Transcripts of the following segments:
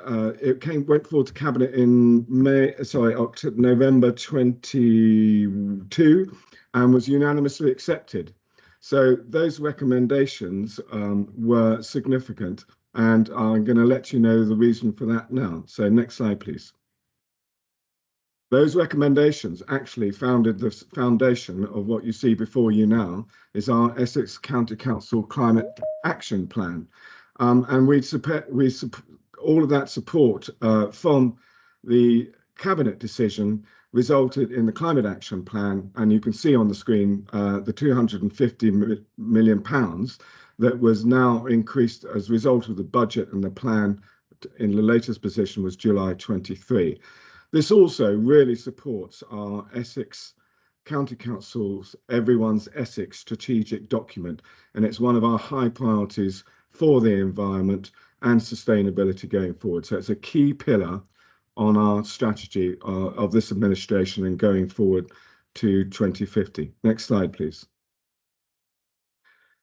went forward to cabinet in November 22, and was unanimously accepted. So those recommendations were significant, and I'm going to let you know the reason for that now. So next slide, please. Those recommendations actually founded the foundation of what you see before you now is our Essex County Council Climate Action Plan. And all of that support from the cabinet decision resulted in the climate action plan, and you can see on the screen the £250 million that was now increased as a result of the budget, and the plan in the latest position was July 23. This also really supports our Essex County Council's Everyone's Essex strategic document, and it's one of our high priorities for the environment and sustainability going forward. So it's a key pillar on our strategy of this administration and going forward to 2050. Next slide, please.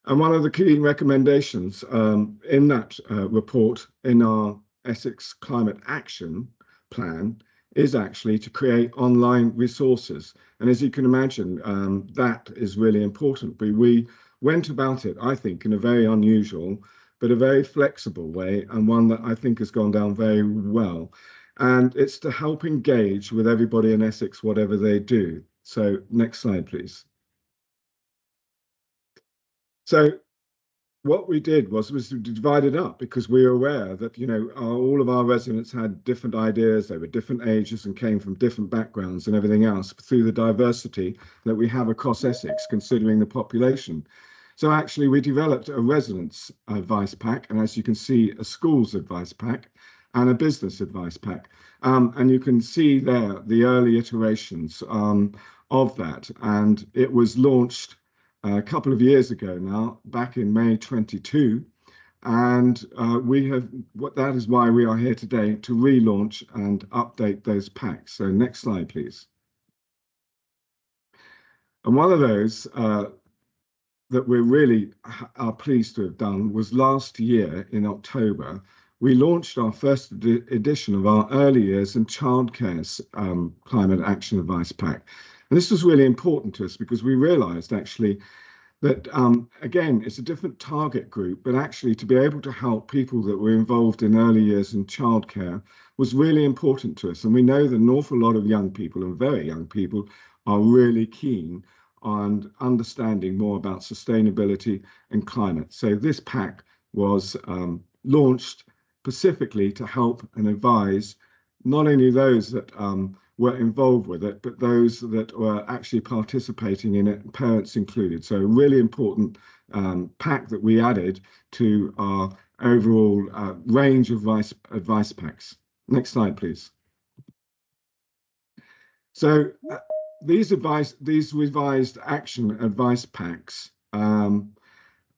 And one of the key recommendations in that report in our Essex Climate Action Plan is actually to create online resources. And as you can imagine, that is really important. But we went about it, I think, in a very unusual, but a very flexible way, and one that I think has gone down very well. And it's to help engage with everybody in Essex, whatever they do. So next slide, please. So what we did was we divided up, because we were aware that, you know, all of our residents had different ideas, they were different ages and came from different backgrounds and everything else, through the diversity that we have across Essex, considering the population. So actually we developed a residents advice pack, and as you can see, a schools advice pack and a business advice pack. And you can see there the early iterations of that. And it was launched a couple of years ago now, back in May 22. And that is why we are here today, to relaunch and update those packs. So next slide, please. And one of those that we really are pleased to have done was last year in October. We launched our first edition of our early years and childcare's climate action advice pack. And this was really important to us, because we realized actually that, again, it's a different target group, but actually to be able to help people that were involved in early years and childcare was really important to us. And we know that an awful lot of young people, and very young people, are really keen on understanding more about sustainability and climate. So this pack was launched specifically to help and advise not only those that were involved with it, but those that were actually participating in it, parents included. So a really important pack that we added to our overall range of advice packs. Next slide, please. So these revised action advice packs, I'm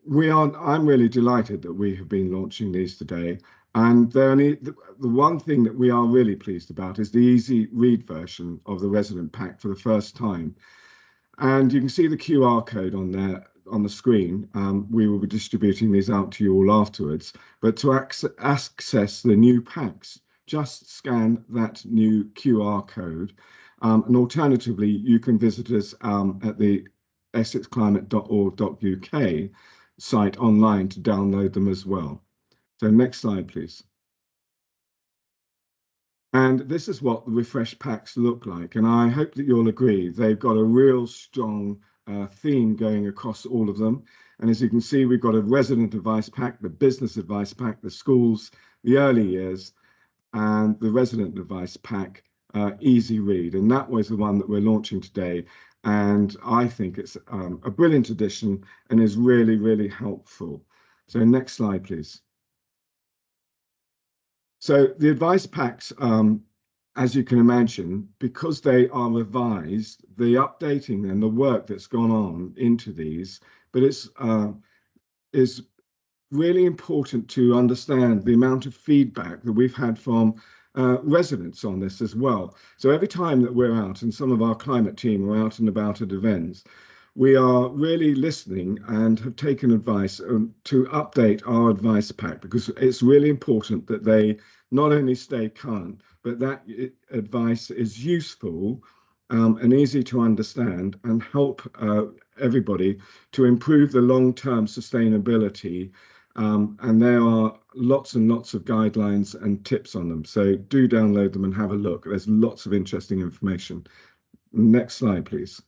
really delighted that we have been launching these today. And the one thing that we are really pleased about is the easy read version of the resident pack for the first time. And you can see the QR code on there on the screen. We will be distributing these out to you all afterwards. But to access the new packs, just scan that new QR code. And alternatively, you can visit us at the essexclimate.org.uk site online to download them as well. So next slide, please. And this is what the refreshed packs look like. And I hope that you'll agree, they've got a real strong theme going across all of them. And as you can see, we've got a resident advice pack, the business advice pack, the schools, the early years, and the resident advice pack, easy read. And that was the one that we're launching today. And I think it's a brilliant addition and is really, really helpful. So next slide, please. So the advice packs, as you can imagine, because they are revised, the updating and the work that's gone on into these, but it's is really important to understand the amount of feedback that we've had from residents on this as well. So every time that we're out, and some of our climate team are out and about at events, we are really listening and have taken advice to update our advice pack, because it's really important that they not only stay current, but that advice is useful and easy to understand and help everybody to improve the long-term sustainability. And there are lots and lots of guidelines and tips on them. So do download them and have a look. There's lots of interesting information. Next slide, please.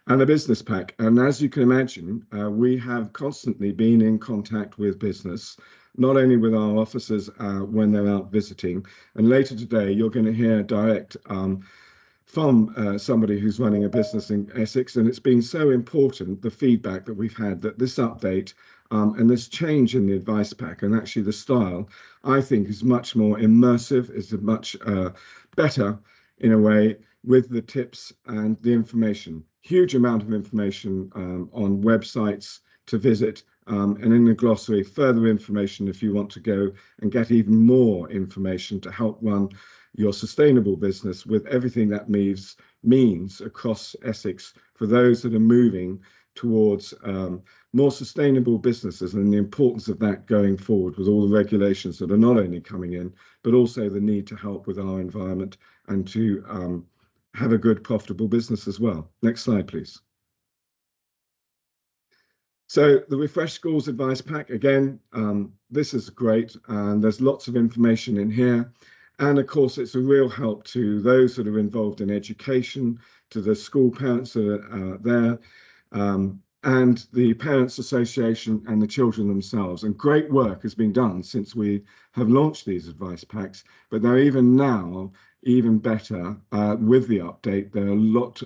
And a business pack. And as you can imagine, we have constantly been in contact with business, not only with our officers when they're out visiting. And later today, you're going to hear direct from somebody who's running a business in Essex. And it's been so important, the feedback that we've had, that this update and this change in the advice pack and actually the style, I think, is much more immersive, is much better in a way, with the tips and the information. Huge amount of information on websites to visit, and in the glossary, further information if you want to go and get even more information to help run your sustainable business, with everything that means across Essex for those that are moving towards more sustainable businesses, and the importance of that going forward with all the regulations that are not only coming in, but also the need to help with our environment and to have a good, profitable business as well. Next slide, please. So the Refresh Schools Advice Pack, again, this is great, and there's lots of information in here. And of course, it's a real help to those that are involved in education, to the school parents that are there, and the Parents Association and the children themselves. And great work has been done since we have launched these advice packs, but they're even now even better with the update. There are a lot,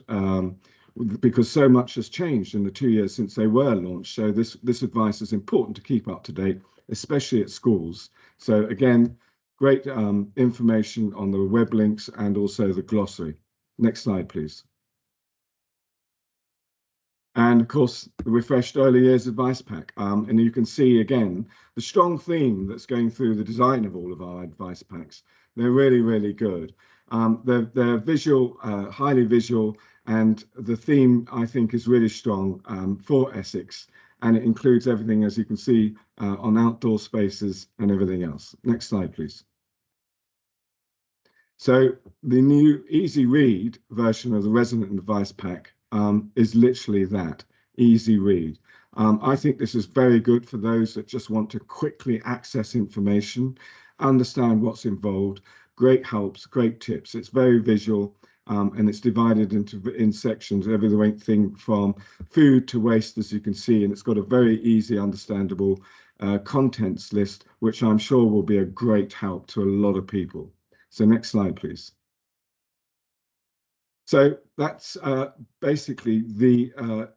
because so much has changed in the 2 years since they were launched. So this advice is important to keep up to date, especially at schools. So again, great information on the web links and also the glossary. Next slide, please. And of course, the refreshed early years advice pack. And you can see again the strong theme that's going through the design of all of our advice packs. They're really, really good. They're visual, highly visual, and the theme, I think, is really strong for Essex. And it includes everything, as you can see, on outdoor spaces and everything else. Next slide, please. So the new easy read version of the Resident Advice Pack is literally that, easy read. I think this is very good for those that just want to quickly access information, understand what's involved. Great helps, great tips. It's very visual, and it's divided in sections, everything from food to waste, as you can see, and it's got a very easy, understandable contents list, which I'm sure will be a great help to a lot of people. So next slide, please. So that's basically the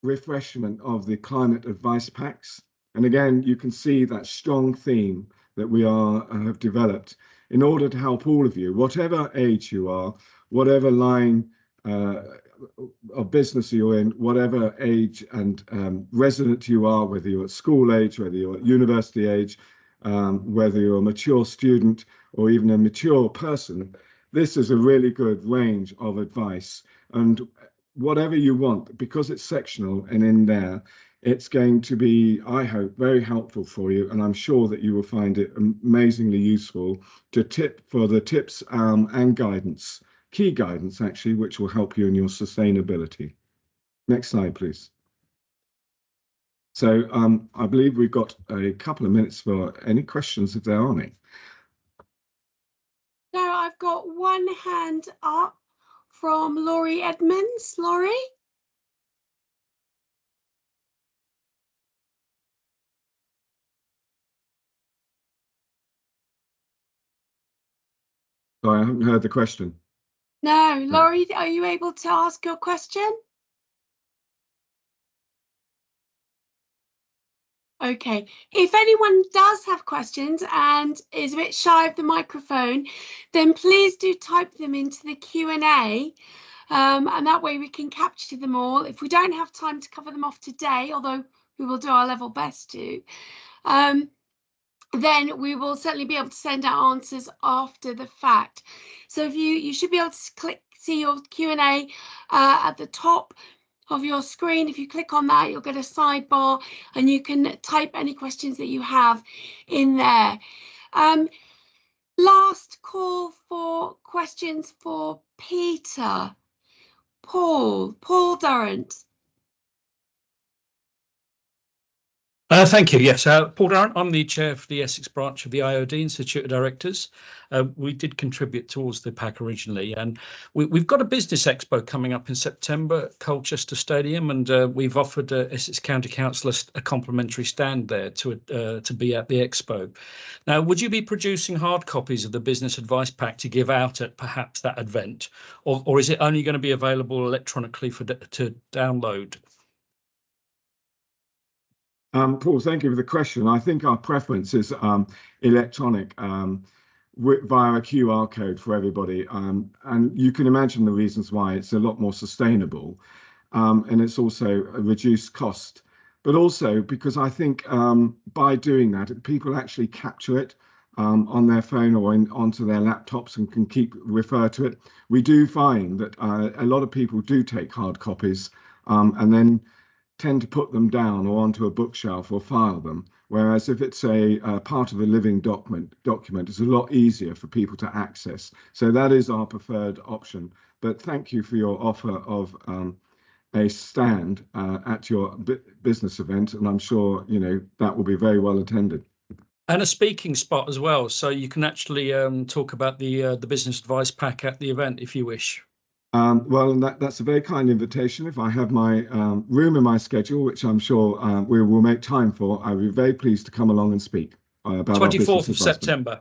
refreshment of the climate advice packs. And again, you can see that strong theme that we have developed in order to help all of you, whatever age you are, whatever line of business you're in, whatever age and resident you are, whether you're at school age, whether you're at university age, whether you're a mature student or even a mature person. This is a really good range of advice, and whatever you want, because it's sectional and in there, it's going to be, I hope, very helpful for you, and I'm sure that you will find it amazingly useful for the tips and guidance, key guidance actually, which will help you in your sustainability. Next slide, please. So I believe we've got a couple of minutes for any questions if there are any. Now I've got one hand up from Laurie Edmonds. Laurie? Sorry, I haven't heard the question. No, Laurie, are you able to ask your question? Okay, if anyone does have questions and is a bit shy of the microphone, then please do type them into the Q&A, and that way we can capture them all. If we don't have time to cover them off today, although we will do our level best to, then we will certainly be able to send out answers after the fact. So if you should be able to see your Q&A at the top of your screen. If you click on that, you'll get a sidebar and you can type any questions that you have in there. Last call for questions for Peter. Paul Durrant. Thank you. Yes, Paul Durrant. I'm the chair for the Essex branch of the IOD, Institute of Directors. We did contribute towards the pack originally, and we've got a business expo coming up in September at Colchester Stadium, and we've offered Essex County Council a complimentary stand there to be at the expo. Now, would you be producing hard copies of the business advice pack to give out at perhaps that event, or is it only going to be available electronically to download? Paul, thank you for the question. I think our preference is electronic via a QR code for everybody. And you can imagine the reasons why. It's a lot more sustainable, and it's also a reduced cost. But also because I think by doing that, people actually capture it on their phone or onto their laptops and can refer to it. We do find that a lot of people do take hard copies and then tend to put them down or onto a bookshelf or file them, whereas if it's a part of a living document, it's a lot easier for people to access. So that is our preferred option. But thank you for your offer of a stand at your business event, and I'm sure that will be very well attended. And a speaking spot as well, so you can actually talk about the business advice pack at the event if you wish. Well, that's a very kind invitation. If I have my room in my schedule, which I'm sure we will make time for, I'll be very pleased to come along and speak about our business 24th of September.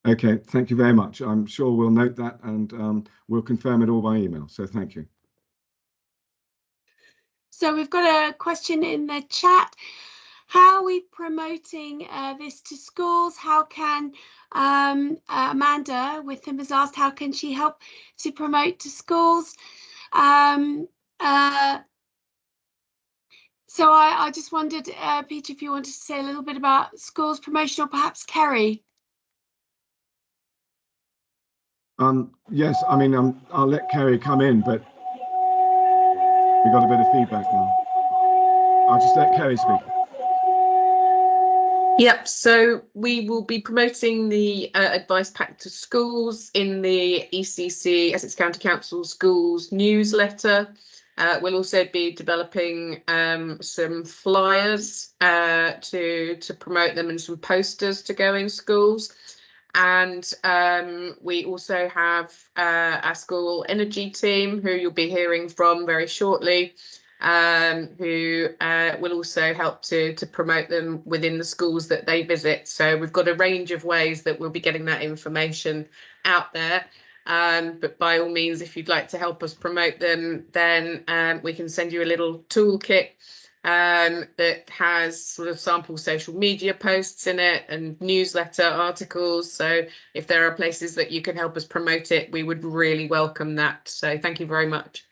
Okay, thank you very much. I'm sure we'll note that and we'll confirm it all by email. So thank you. So we've got a question in the chat. How are we promoting this to schools? How can Amanda with him has asked, how can she help to promote to schools? So I just wondered, Peter, if you wanted to say a little bit about schools promotion, or perhaps Kerry. Yes, I mean, I'll let Kerry come in, but we got a bit of feedback now. I'll just let Kerry speak. Yep, so we will be promoting the advice pack to schools in the ECC, Essex County Council Schools newsletter. We'll also be developing some flyers to promote them and some posters to go in schools. And we also have our school energy team, who you'll be hearing from very shortly, who will also help to promote them within the schools that they visit. So we've got a range of ways that we'll be getting that information out there. But by all means, if you'd like to help us promote them, then we can send you a little toolkit that has sort of sample social media posts in it and newsletter articles. So if there are places that you can help us promote it, we would really welcome that. So thank you very much.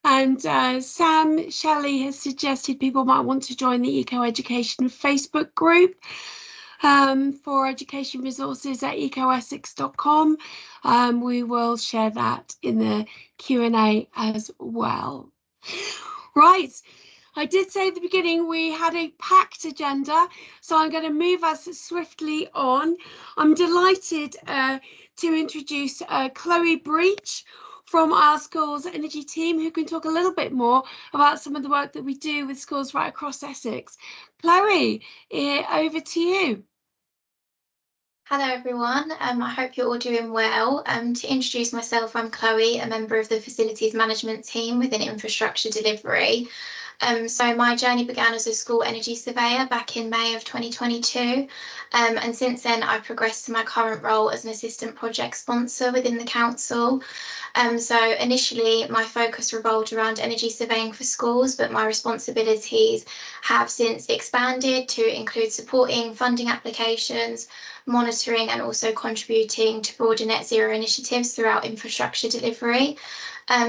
And Sam Shelley has suggested people might want to join the Eco Education Facebook group for education resources at ecoessex.com. We will share that in the Q&A as well. Right, I did say at the beginning we had a packed agenda, so I'm going to move us swiftly on. I'm delighted to introduce Chloe Breach from our schools energy team, who can talk a little bit more about some of the work that we do with schools right across Essex. Chloe, over to you. Hello everyone, I hope you're all doing well. To introduce myself, I'm Chloe, a member of the facilities management team within infrastructure delivery. So my journey began as a school energy surveyor back in May of 2022, and since then I've progressed to my current role as an assistant project sponsor within the council. So initially my focus revolved around energy surveying for schools, but my responsibilities have since expanded to include supporting funding applications, monitoring and also contributing to broader net zero initiatives throughout infrastructure delivery.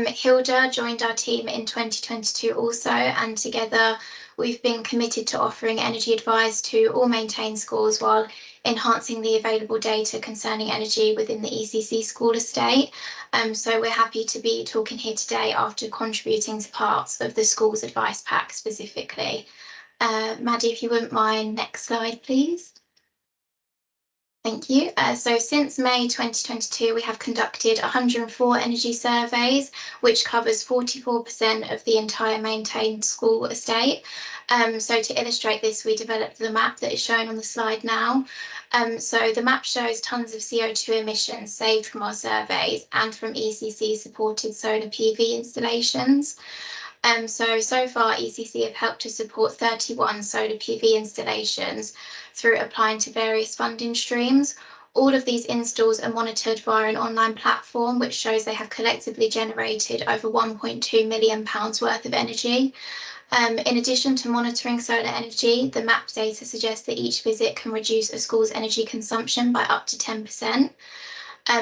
Hilda joined our team in 2022 also, and together we've been committed to offering energy advice to all maintained schools while enhancing the available data concerning energy within the ECC school estate. So we're happy to be talking here today after contributing to parts of the school's advice pack specifically. Maddie, if you wouldn't mind, next slide, please. Thank you. So since May 2022, we have conducted 104 energy surveys, which covers 44% of the entire maintained school estate. So to illustrate this, we developed the map that is shown on the slide now. So the map shows tons of CO2 emissions saved from our surveys and from ECC supported solar PV installations. So far, ECC have helped to support 31 solar PV installations through applying to various funding streams. All of these installs are monitored via an online platform, which shows they have collectively generated over £1.2 million worth of energy. In addition to monitoring solar energy, the map data suggests that each visit can reduce a school's energy consumption by up to 10%.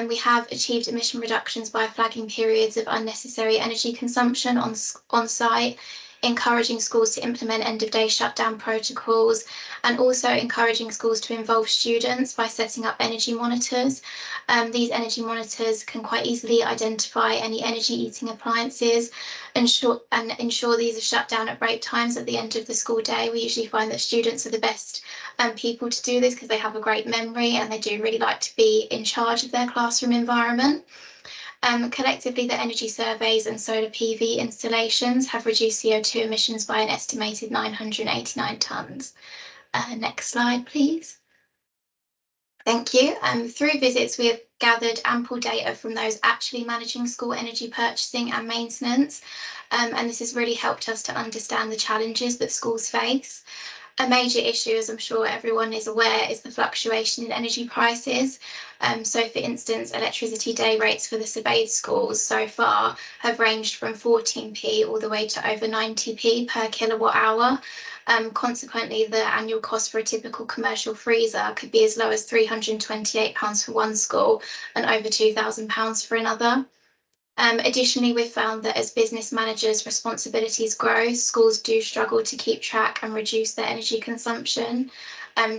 We have achieved emission reductions by flagging periods of unnecessary energy consumption on site, encouraging schools to implement end-of-day shutdown protocols, and also encouraging schools to involve students by setting up energy monitors. These energy monitors can quite easily identify any energy-eating appliances and ensure these are shut down at break times at the end of the school day. We usually find that students are the best people to do this because they have a great memory and they do really like to be in charge of their classroom environment. Collectively, the energy surveys and solar PV installations have reduced CO2 emissions by an estimated 989 tonnes. Next slide, please. Thank you. Through visits, we have gathered ample data from those actually managing school energy purchasing and maintenance, and this has really helped us to understand the challenges that schools face. A major issue, as I'm sure everyone is aware, is the fluctuation in energy prices. So for instance, electricity day rates for the surveyed schools so far have ranged from 14p all the way to over 90p per kilowatt hour. Consequently, the annual cost for a typical commercial freezer could be as low as £328 for one school and over £2,000 for another. Additionally, we've found that as business managers' responsibilities grow, schools do struggle to keep track and reduce their energy consumption.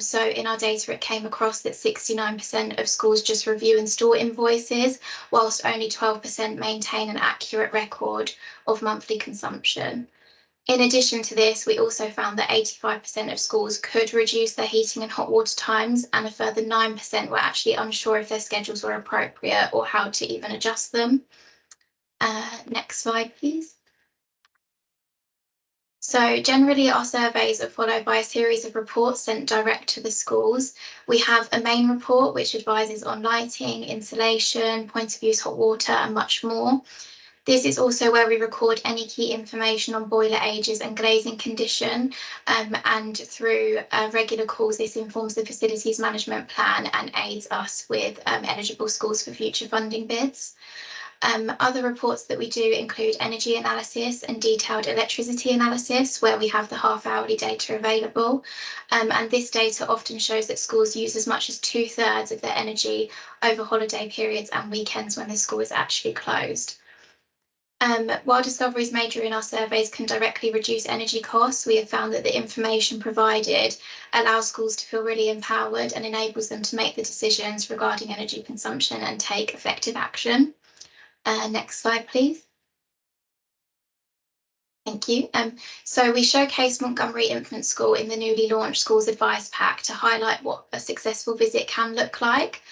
So in our data, it came across that 69% of schools just review and store invoices, whilst only 12% maintain an accurate record of monthly consumption. In addition to this, we also found that 85% of schools could reduce their heating and hot water times, and a further 9% were actually unsure if their schedules were appropriate or how to even adjust them. Next slide, please. So generally our surveys are followed by a series of reports sent direct to the schools. We have a main report which advises on lighting, insulation, point of use hot water and much more. This is also where we record any key information on boiler ages and glazing condition, and through regular calls this informs the facilities management plan and aids us with eligible schools for future funding bids. Other reports that we do include energy analysis and detailed electricity analysis, where we have the half-hourly data available. And this data often shows that schools use as much as 2/3 of their energy over holiday periods and weekends when the school is actually closed. While discoveries made during our surveys can directly reduce energy costs, we have found that the information provided allows schools to feel really empowered and enables them to make the decisions regarding energy consumption and take effective action. Next slide, please. Thank you. So we showcase Montgomery Infant School in the newly launched Schools Advice Pack to highlight what a successful visit can look like.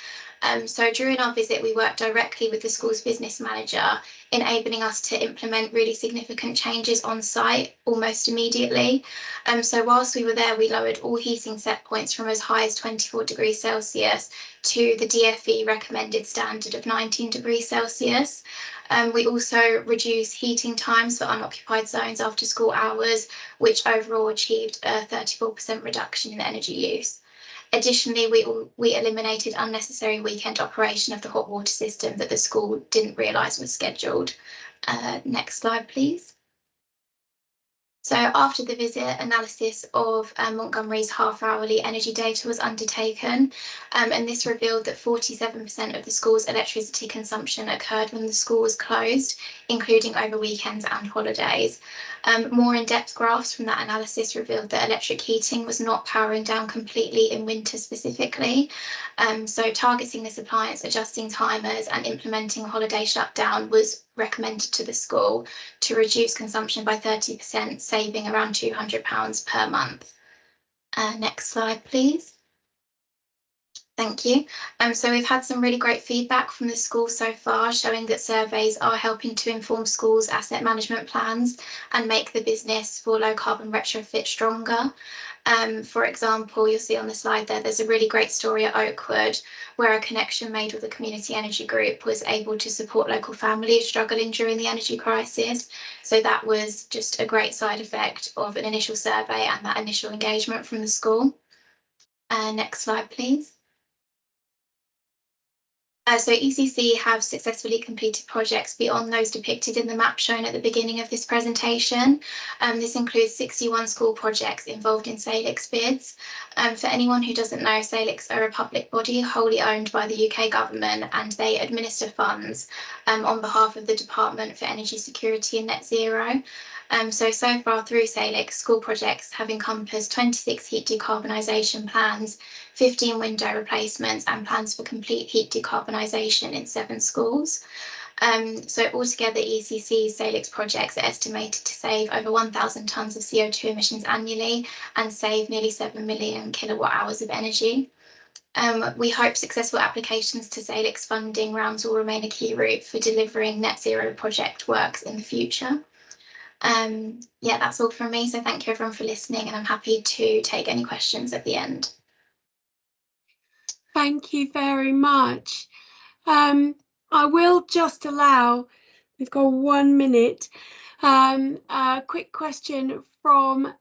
So during our visit, we worked directly with the school's business manager, enabling us to implement really significant changes on site almost immediately. So whilst we were there, we lowered all heating set points from as high as 24 degrees Celsius to the DFE recommended standard of 19 degrees Celsius. We also reduced heating times for unoccupied zones after school hours, which overall achieved a 34% reduction in energy use. Additionally, we eliminated unnecessary weekend operation of the hot water system that the school didn't realise was scheduled. Next slide, please. So after the visit, analysis of Montgomery's half-hourly energy data was undertaken, and this revealed that 47% of the school's electricity consumption occurred when the school was closed, including over weekends and holidays. More in-depth graphs from that analysis revealed that electric heating was not powering down completely in winter specifically. So targeting this appliance, adjusting timers and implementing a holiday shutdown was recommended to the school to reduce consumption by 30%, saving around £200 per month. Next slide, please. Thank you. So we've had some really great feedback from the school so far, showing that surveys are helping to inform schools' asset management plans and make the business for low carbon retrofit stronger. For example, you'll see on the slide there's a really great story at Oakwood where a connection made with the community energy group was able to support local families struggling during the energy crisis. So that was just a great side effect of an initial survey and that initial engagement from the school. Next slide, please. So ECC have successfully completed projects beyond those depicted in the map shown at the beginning of this presentation. This includes 61 school projects involved in SALIX bids. For anyone who doesn't know, SALIX are a public body wholly owned by the UK government, and they administer funds on behalf of the Department for Energy Security and Net Zero. So far through SALIX, school projects have encompassed 26 heat decarbonisation plans, 15 window replacements and plans for complete heat decarbonisation in 7 schools. So altogether, ECC's SALIX projects are estimated to save over 1,000 tonnes of CO2 emissions annually and save nearly 7 million kilowatt hours of energy. We hope successful applications to SALIX funding rounds will remain a key route for delivering net zero project works in the future. Yeah, that's all from me. So thank you everyone for listening, and I'm happy to take any questions at the end. Thank you very much. I will just allow, we've got 1 minute, a quick question from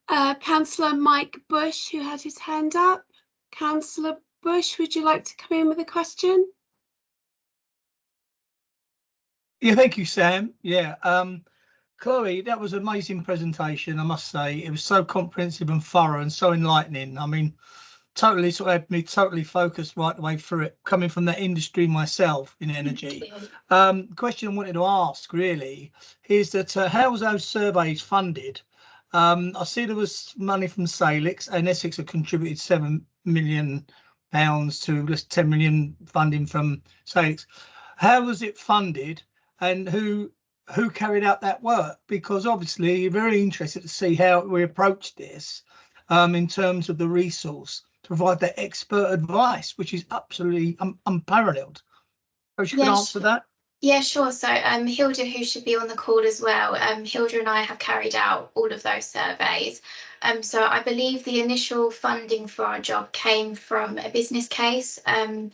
Councillor Mike Bush, who had his hand up. Councillor Bush, would you like to come in with a question? Yeah, thank you, Sam. Yeah, Chloe, that was an amazing presentation, I must say. It was so comprehensive and thorough and so enlightening. I mean, totally sort of had me totally focused right the way through it, coming from that industry myself in energy. The question I wanted to ask really is that how was those surveys funded? I see there was money from SALIX, and Essex have contributed £7 million to just 10 million funding from SALIX. How was it funded, and who carried out that work? Because obviously you're very interested to see how we approach this in terms of the resource to provide that expert advice, which is absolutely unparalleled. Perhaps you can answer that. Yeah, sure. So Hilda, who should be on the call as well, Hilda and I have carried out all of those surveys. So I believe the initial funding for our job came from a business case and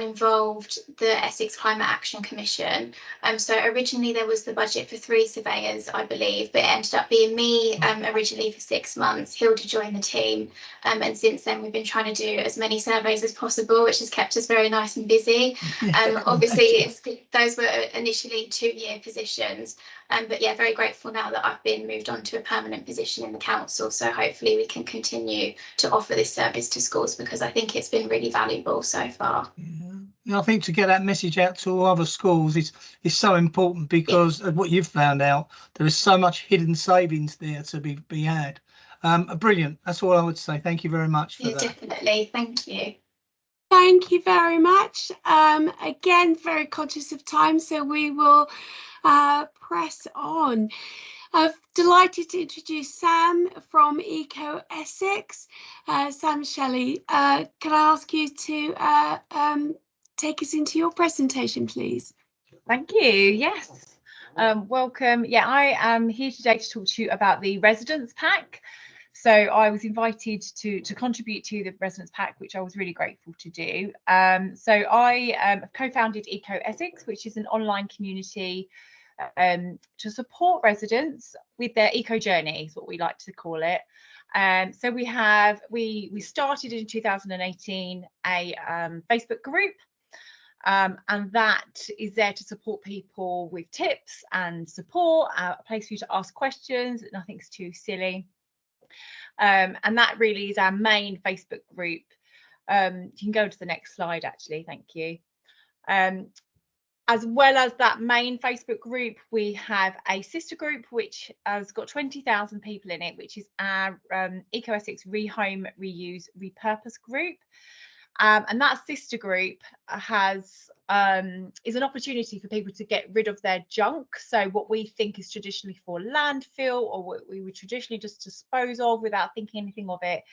involved the Essex Climate Action Commission. So originally there was the budget for 3 surveyors, I believe, but it ended up being me originally for 6 months. Hilda joined the team, and since then we've been trying to do as many surveys as possible, which has kept us very nice and busy. Obviously, those were initially 2-year positions, but yeah, very grateful now that I've been moved on to a permanent position in the council. So hopefully we can continue to offer this service to schools, because I think it's been really valuable so far. Yeah, I think to get that message out to all other schools is so important, because of what you've found out, there is so much hidden savings there to be had. Brilliant. That's all I would say. Thank you very much for that. Definitely. Thank you. Thank you very much. Again, very conscious of time, so we will press on. I'm delighted to introduce Sam from Eco Essex. Sam Shelley, can I ask you to take us into your presentation, please? Thank you. Yes. Welcome. Yeah, I am here today to talk to you about the residence pack. So I was invited to contribute to the residence pack, which I was really grateful to do. So I have co-founded Eco Essex, which is an online community to support residents with their eco journey, is what we like to call it. So we started in 2018 a Facebook group, And that is there to support people with tips and support, a place for you to ask questions, nothing's too silly. And that really is our main Facebook group. You can go to the next slide, actually, thank you. As well as that main Facebook group, we have a sister group which has got 20,000 people in it, which is our Eco Essex Rehome, Reuse, Repurpose group. And that sister group has is an opportunity for people to get rid of their junk. So what we think is traditionally for landfill, or what we would traditionally just dispose of without thinking anything of it,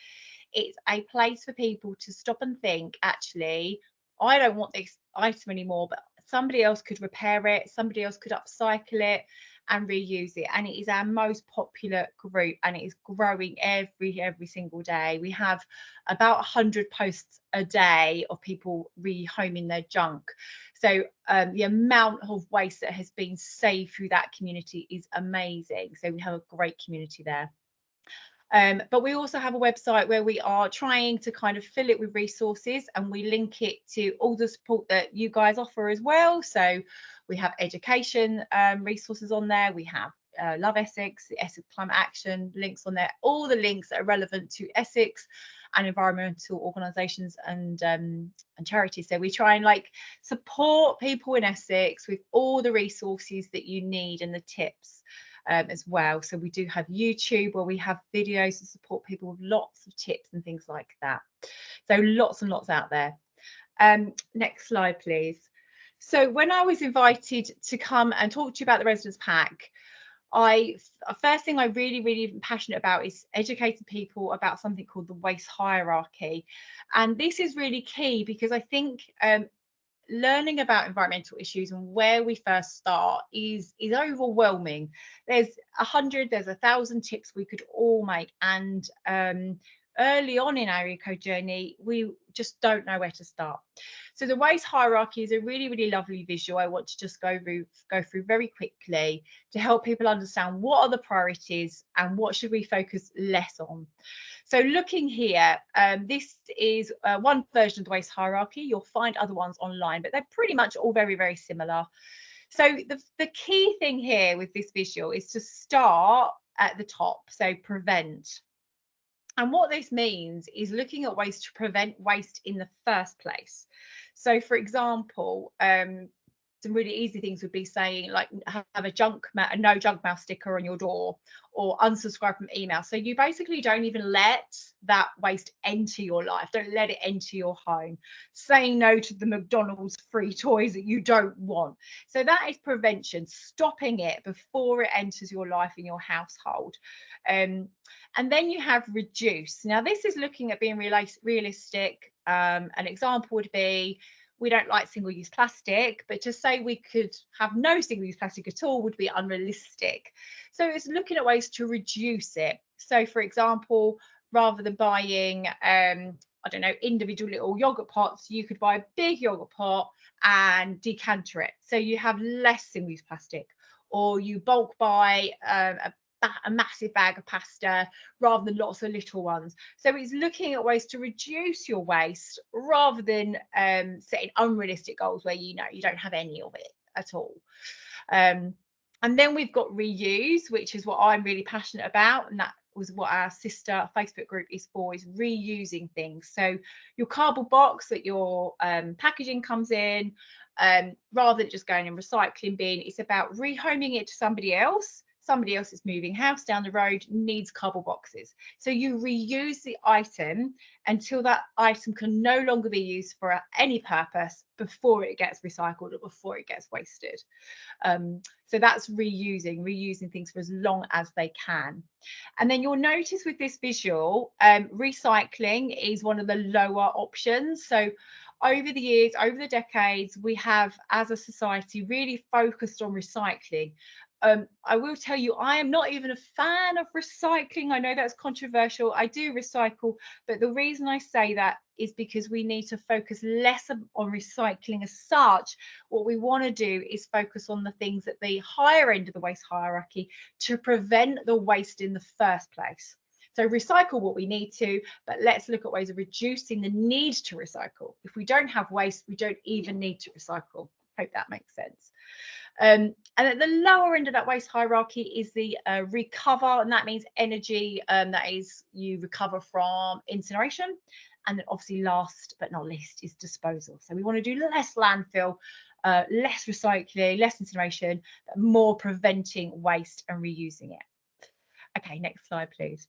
it's a place for people to stop and think, actually, I don't want this item anymore, but somebody else could repair it, somebody else could upcycle it and reuse it. And it is our most popular group, and it is growing every single day. We have about 100 posts a day of people rehoming their junk. So the amount of waste that has been saved through that community is amazing. So we have a great community there. But we also have a website where we are trying to kind of fill it with resources, and we link it to all the support that you guys offer as well. So we have education resources on there. We have Love Essex, the Essex Climate Action links on there, all the links that are relevant to Essex and environmental organisations and charities. So we try and like support people in Essex with all the resources that you need and the tips. As well. So we do have YouTube where we have videos to support people with lots of tips and things like that. So lots and lots out there. Next slide, please. So when I was invited to come and talk to you about the Residents Pack, first thing I really passionate about is educating people about something called the waste hierarchy. And this is really key because I think learning about environmental issues and where we first start is overwhelming. There's 100, there's 1,000 tips we could all make, and early on in our eco journey we just don't know where to start. So the waste hierarchy is a really lovely visual I want to just go through very quickly to help people understand what are the priorities and what should we focus less on. So looking here, this is one version of the waste hierarchy. You'll find other ones online, but they're pretty much all very similar. So the key thing here with this visual is to start at the top, so prevent. And what this means is looking at ways to prevent waste in the first place. So for example, some really easy things would be saying like have a no junk mail sticker on your door, or unsubscribe from email. So you basically don't even let that waste enter your life, don't let it enter your home. Saying no to the McDonald's free toys that you don't want. So that is prevention, stopping it before it enters your life in your household. And then you have reduce. Now this is looking at being realistic. An example would be, we don't like single-use plastic, but to say we could have no single-use plastic at all would be unrealistic. So it's looking at ways to reduce it. So for example, rather than buying I don't know, individual little yogurt pots, you could buy a big yogurt pot and decanter it, so you have less single-use plastic. Or you bulk buy a massive bag of pasta rather than lots of little ones. So it's looking at ways to reduce your waste rather than setting unrealistic goals where you know you don't have any of it at all. And then we've got reuse, which is what I'm really passionate about, and that was what our sister Facebook group is for, is reusing things. So your cardboard box that your packaging comes in, rather than just going in recycling bin, it's about rehoming it to somebody else. Somebody else is moving house down the road, needs cardboard boxes. So you reuse the item until that item can no longer be used for any purpose before it gets recycled or before it gets wasted. So that's reusing things for as long as they can. And then you'll notice with this visual, recycling is one of the lower options. So over the years, over the decades, we have, as a society, really focused on recycling. I will tell you, I am not even a fan of recycling. I know that's controversial. I do recycle, but the reason I say that is because we need to focus less on recycling as such. What we want to do is focus on the things at the higher end of the waste hierarchy to prevent the waste in the first place. So recycle what we need to, but let's look at ways of reducing the need to recycle. If we don't have waste, we don't even need to recycle. Hope that makes sense. And at the lower end of that waste hierarchy is the recover, and that means energy that is you recover from incineration. And then obviously last but not least is disposal. So we want to do less landfill, less recycling, less incineration, but more preventing waste and reusing it. Okay, next slide, please.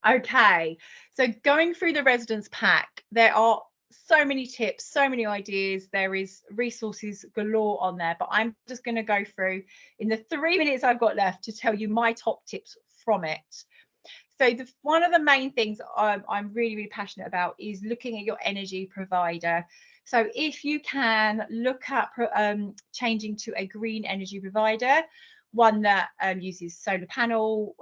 Okay, so going through the residence pack, there are so many tips, so many ideas. There is resources galore on there, but I'm just going to go through in the 3 minutes I've got left to tell you my top tips from it. So one of the main things I'm really, really passionate about is looking at your energy provider. So if you can look at changing to a green energy provider, one that uses solar panel,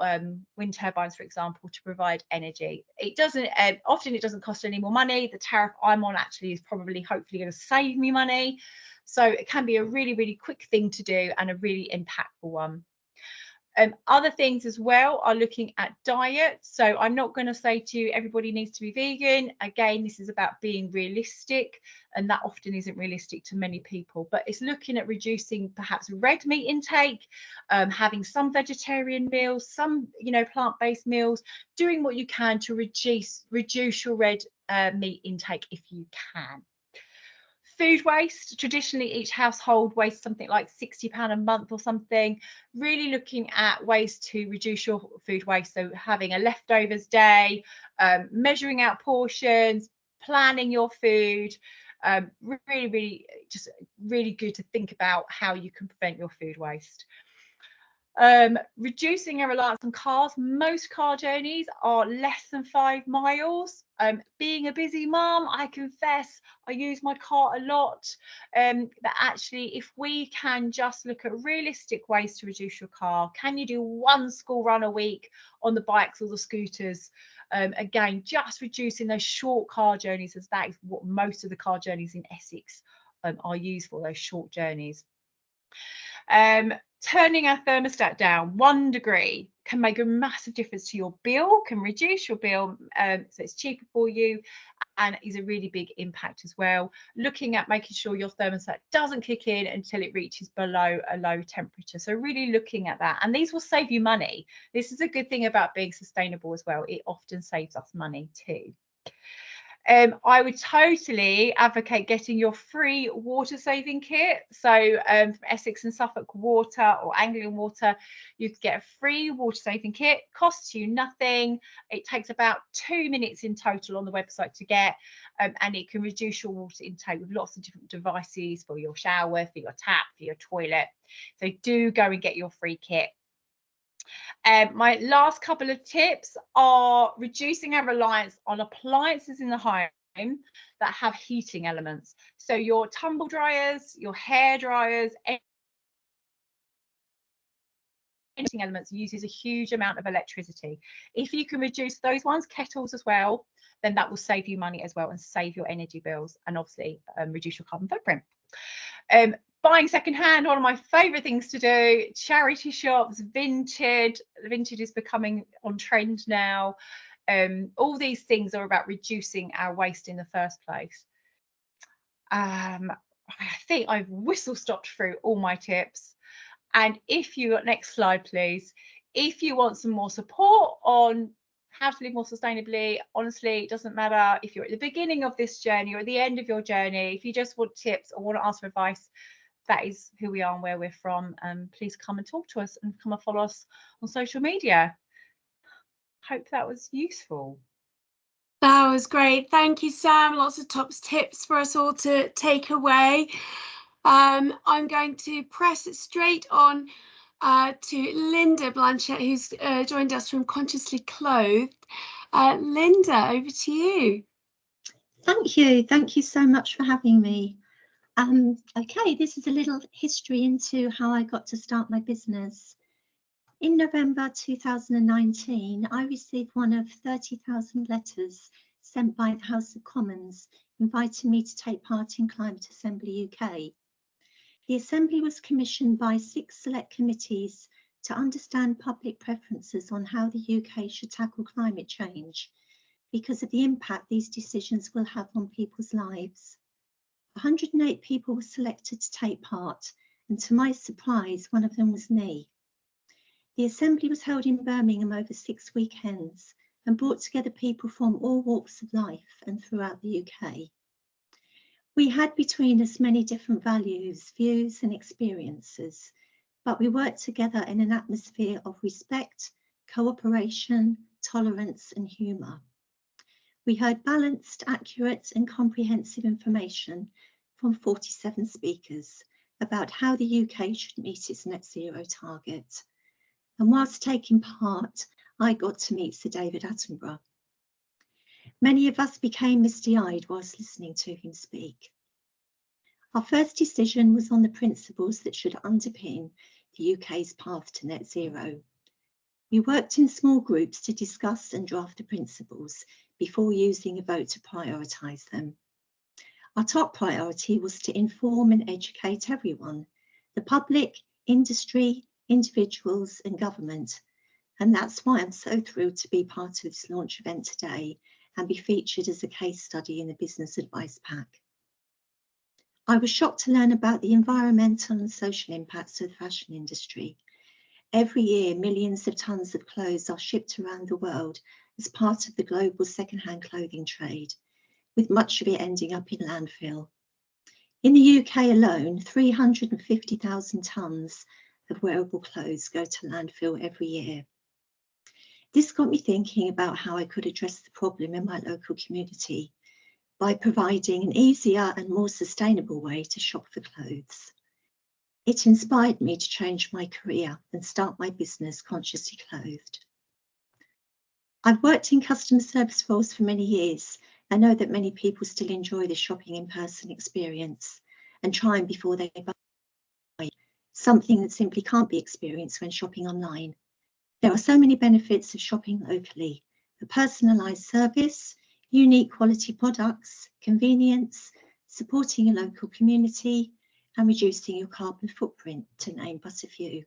wind turbines, for example, to provide energy. It doesn't often it doesn't cost any more money. The tariff I'm on actually is probably hopefully going to save me money. So it can be a really, really quick thing to do and a really impactful one. Other things as well are looking at diet. So I'm not going to say to you everybody needs to be vegan. Again, this is about being realistic, and that often isn't realistic to many people. But it's looking at reducing perhaps red meat intake, having some vegetarian meals, some plant-based meals, doing what you can to reduce your red meat intake if you can. Food waste, traditionally each household wastes something like £60 a month or something. Really looking at ways to reduce your food waste, so having a leftovers day, measuring out portions, planning your food. Really good to think about how you can prevent your food waste. Reducing our reliance on cars. Most car journeys are less than 5 miles. Being a busy mum, I confess I use my car a lot, but actually if we can just look at realistic ways to reduce your car, can you do 1 school run a week on the bikes or the scooters? Again, just reducing those short car journeys, as that is what most of the car journeys in Essex are used for, those short journeys. Turning our thermostat down 1 degree can make a massive difference to your bill, can reduce your bill, so it's cheaper for you, and is a really big impact as well. Looking at making sure your thermostat doesn't kick in until it reaches below a low temperature. So really looking at that, and these will save you money. This is a good thing about being sustainable as well. It often saves us money too. I would totally advocate getting your free water saving kit. So from Essex and Suffolk Water or Anglian Water, you could get a free water saving kit, costs you nothing. It takes about 2 minutes in total on the website to get, and it can reduce your water intake with lots of different devices for your shower, for your tap, for your toilet. So do go and get your free kit. My last couple of tips are reducing our reliance on appliances in the home that have heating elements. So your tumble dryers, your hair dryers, heating elements uses a huge amount of electricity. If you can reduce those ones, kettles as well, then that will save you money as well and save your energy bills, and obviously reduce your carbon footprint. Buying secondhand, one of my favourite things to do. Charity shops, vintage is becoming on trend now. All these things are about reducing our waste in the first place. I think I've whistle stopped through all my tips. And if you, next slide please, if you want some more support on how to live more sustainably, honestly, it doesn't matter if you're at the beginning of this journey or at the end of your journey. If you just want tips or want to ask for advice, that is who we are and where we're from. Please come and talk to us and come and follow us on social media. Hope that was useful. That was great. Thank you, Sam. Lots of top tips for us all to take away. I'm going to press it straight on to Linda Blanchett, who's joined us from Consciously Clothed. Linda, over to you. Thank you. Thank you so much for having me. Okay, this is a little history into how I got to start my business. In November 2019, I received one of 30,000 letters sent by the House of Commons inviting me to take part in Climate Assembly UK. The Assembly was commissioned by 6 select committees to understand public preferences on how the UK should tackle climate change because of the impact these decisions will have on people's lives. 108 people were selected to take part, and to my surprise, one of them was me. The assembly was held in Birmingham over 6 weekends and brought together people from all walks of life and throughout the UK. We had between us many different values, views and experiences, but we worked together in an atmosphere of respect, cooperation, tolerance and humour. We heard balanced, accurate and comprehensive information from 47 speakers about how the UK should meet its net zero target. And whilst taking part, I got to meet Sir David Attenborough. Many of us became misty-eyed whilst listening to him speak. Our first decision was on the principles that should underpin the UK's path to net zero. We worked in small groups to discuss and draft the principles before using a vote to prioritise them. Our top priority was to inform and educate everyone, the public, industry, individuals and government. And that's why I'm so thrilled to be part of this launch event today and be featured as a case study in the Business Advice Pack. I was shocked to learn about the environmental and social impacts of the fashion industry. Every year, millions of tons of clothes are shipped around the world as part of the global second-hand clothing trade, with much of it ending up in landfill. In the UK alone, 350,000 tonnes of wearable clothes go to landfill every year. This got me thinking about how I could address the problem in my local community by providing an easier and more sustainable way to shop for clothes. It inspired me to change my career and start my business Consciously Clothed. I've worked in customer service roles for many years. I know that many people still enjoy the shopping in person experience and try and before they buy, something that simply can't be experienced when shopping online. There are so many benefits of shopping locally: a personalised service, unique quality products, convenience, supporting a local community, and reducing your carbon footprint, to name but a few.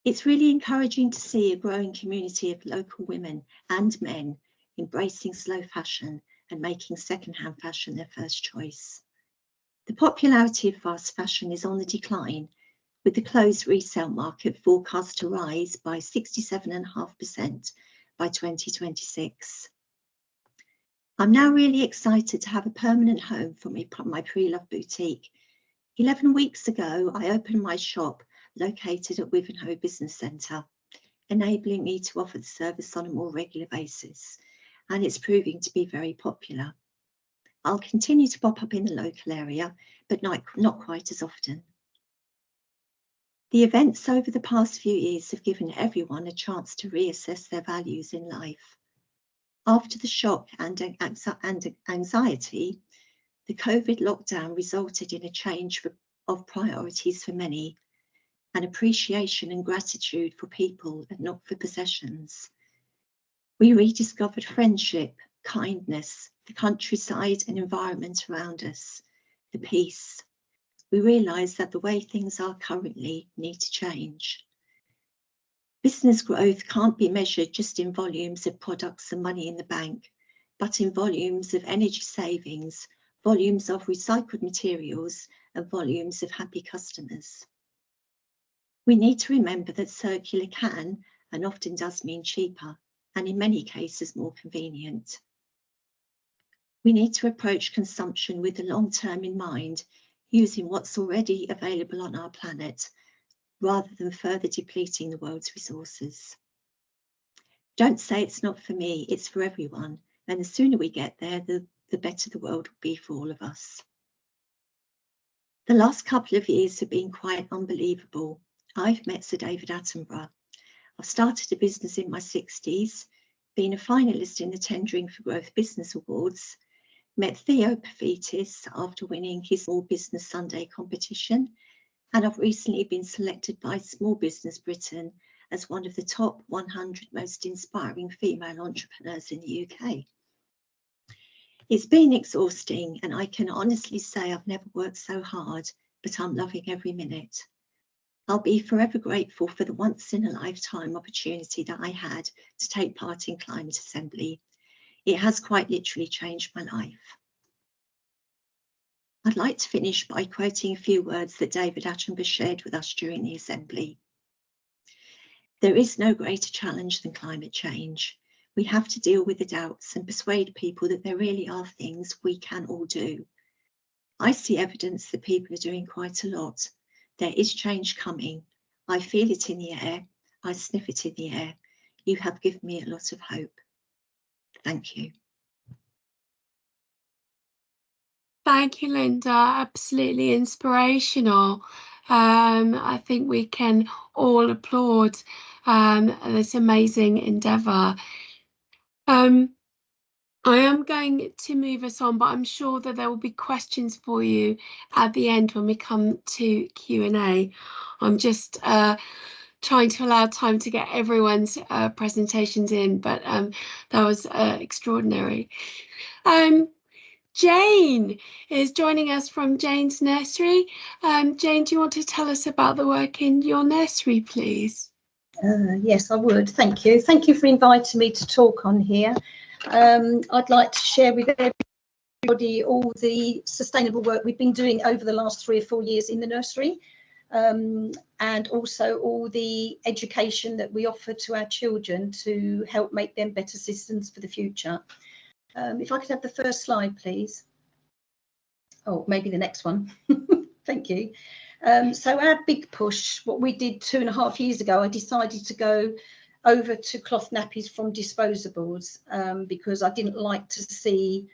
It's really encouraging to see a growing community of local women and men embracing slow fashion and making second-hand fashion their first choice. The popularity of fast fashion is on the decline, with the clothes resale market forecast to rise by 67.5% by 2026. I'm now really excited to have a permanent home for my pre-loved boutique. 11 weeks ago, I opened my shop located at Wivenhoe Business Centre, enabling me to offer the service on a more regular basis, and it's proving to be very popular. I'll continue to pop up in the local area, but not quite as often. The events over the past few years have given everyone a chance to reassess their values in life. After the shock and anxiety, the COVID lockdown resulted in a change of priorities for many, an appreciation and gratitude for people and not for possessions. We rediscovered friendship, kindness, the countryside and environment around us, the peace. We realised that the way things are currently need to change. Business growth can't be measured just in volumes of products and money in the bank, but in volumes of energy savings, volumes of recycled materials, and volumes of happy customers. We need to remember that circular can and often does mean cheaper, and in many cases more convenient. We need to approach consumption with the long term in mind, using what's already available on our planet, rather than further depleting the world's resources. Don't say it's not for me, it's for everyone, and the sooner we get there, the better the world will be for all of us. The last couple of years have been quite unbelievable. I've met Sir David Attenborough. I've started a business in my 60s, been a finalist in the Tendering for Growth Business Awards, met Theo Pavitis after winning his Small Business Sunday competition, and I've recently been selected by Small Business Britain as one of the top 100 most inspiring female entrepreneurs in the UK. It's been exhausting, and I can honestly say I've never worked so hard, but I'm loving every minute. I'll be forever grateful for the once-in-a-lifetime opportunity that I had to take part in Climate Assembly. It has quite literally changed my life. I'd like to finish by quoting a few words that David Attenborough shared with us during the Assembly. There is no greater challenge than climate change. We have to deal with the doubts and persuade people that there really are things we can all do. I see evidence that people are doing quite a lot. There is change coming. I feel it in the air. I sniff it in the air. You have given me a lot of hope. Thank you. Thank you, Linda. Absolutely inspirational. I think we can all applaud this amazing endeavour. I am going to move us on, but I'm sure that there will be questions for you at the end when we come to Q&A. I'm just trying to allow time to get everyone's presentations in, but that was extraordinary. Jane is joining us from Jane's nursery. Jane, do you want to tell us about the work in your nursery, please? Yes, I would. Thank you. Thank you for inviting me to talk on here. I'd like to share with everybody all the sustainable work we've been doing over the last 3 or 4 years in the nursery, and also all the education that we offer to our children to help make them better citizens for the future. If I could have the first slide, please. Oh, maybe the next one. Thank you. So our big push, what we did 2.5 years ago, I decided to go over to cloth nappies from disposables, because I didn't like to see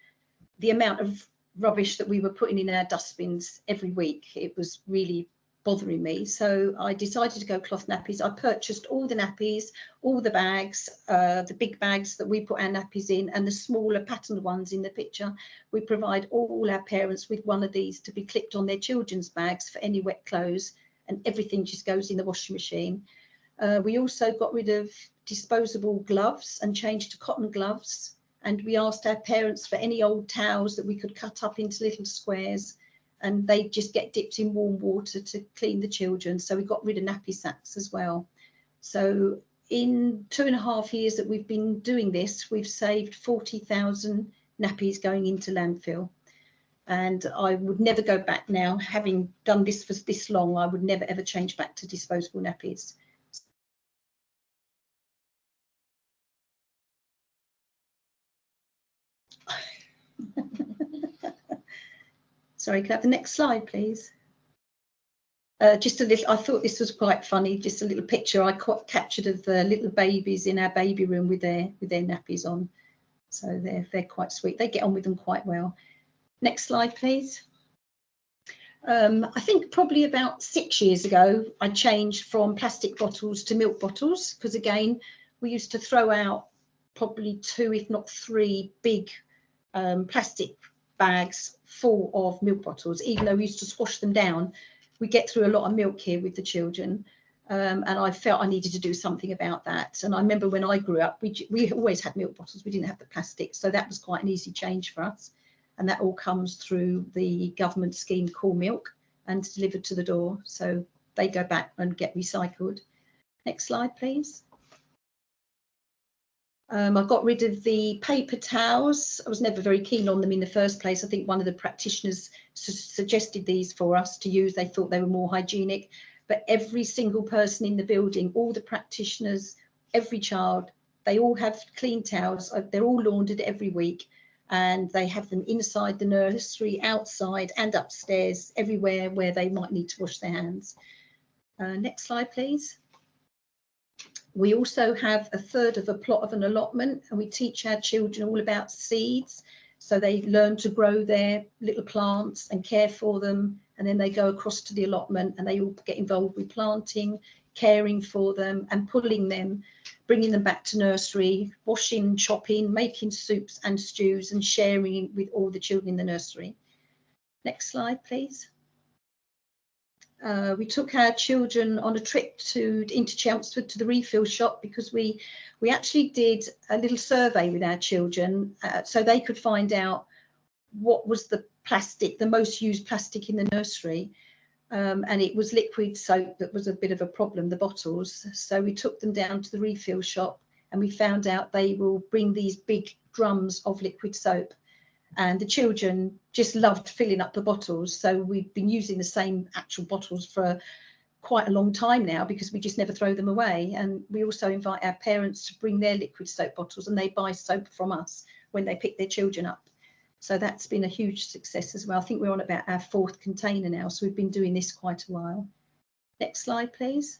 the amount of rubbish that we were putting in our dustbins every week. It was really bothering me. So I decided to go cloth nappies. I purchased all the nappies, all the bags, the big bags that we put our nappies in, and the smaller patterned ones in the picture. We provide all our parents with one of these to be clipped on their children's bags for any wet clothes, and everything just goes in the washing machine. We also got rid of disposable gloves and changed to cotton gloves. And we asked our parents for any old towels that we could cut up into little squares, and they just get dipped in warm water to clean the children. So we got rid of nappy sacks as well. So in 2.5 years that we've been doing this, we've saved 40,000 nappies going into landfill. And I would never go back now. Having done this for this long, I would never ever change back to disposable nappies. Sorry, can I have the next slide, please? Just a little, I thought this was quite funny, just a little picture I captured of the little babies in our baby room with their nappies on. So they're quite sweet. They get on with them quite well. Next slide, please. I think probably about 6 years ago, I changed from plastic bottles to milk bottles, because again, we used to throw out probably 2, if not 3 big plastic bags full of milk bottles. Even though we used to swash them down, we get through a lot of milk here with the children, and I felt I needed to do something about that. And I remember when I grew up, we always had milk bottles. We didn't have the plastic, so that was quite an easy change for us. And that all comes through the government scheme Cool Milk and delivered to the door, so they go back and get recycled. Next slide, please. I got rid of the paper towels. I was never very keen on them in the first place. I think one of the practitioners suggested these for us to use. They thought they were more hygienic, but every single person in the building, all the practitioners, every child, they all have clean towels. They're all laundered every week, and they have them inside the nursery, outside and upstairs, everywhere where they might need to wash their hands. Next slide, please. We also have 1/3 of a plot of an allotment, and we teach our children all about seeds. So they learn to grow their little plants and care for them. And then they go across to the allotment and they all get involved with planting, caring for them and pulling them, bringing them back to nursery, washing, chopping, making soups and stews and sharing with all the children in the nursery. Next slide, please. We took our children on a trip into Chelmsford to the refill shop, because we actually did a little survey with our children, so they could find out what was the most used plastic in the nursery. and it was liquid soap that was a bit of a problem, the bottles. So we took them down to the refill shop, and we found out they will bring these big drums of liquid soap, and the children just loved filling up the bottles. So we've been using the same actual bottles for quite a long time now, because we just never throw them away. And we also invite our parents to bring their liquid soap bottles, and they buy soap from us when they pick their children up. So that's been a huge success as well. I think we're on about our 4th container now, so we've been doing this quite a while. Next slide, please.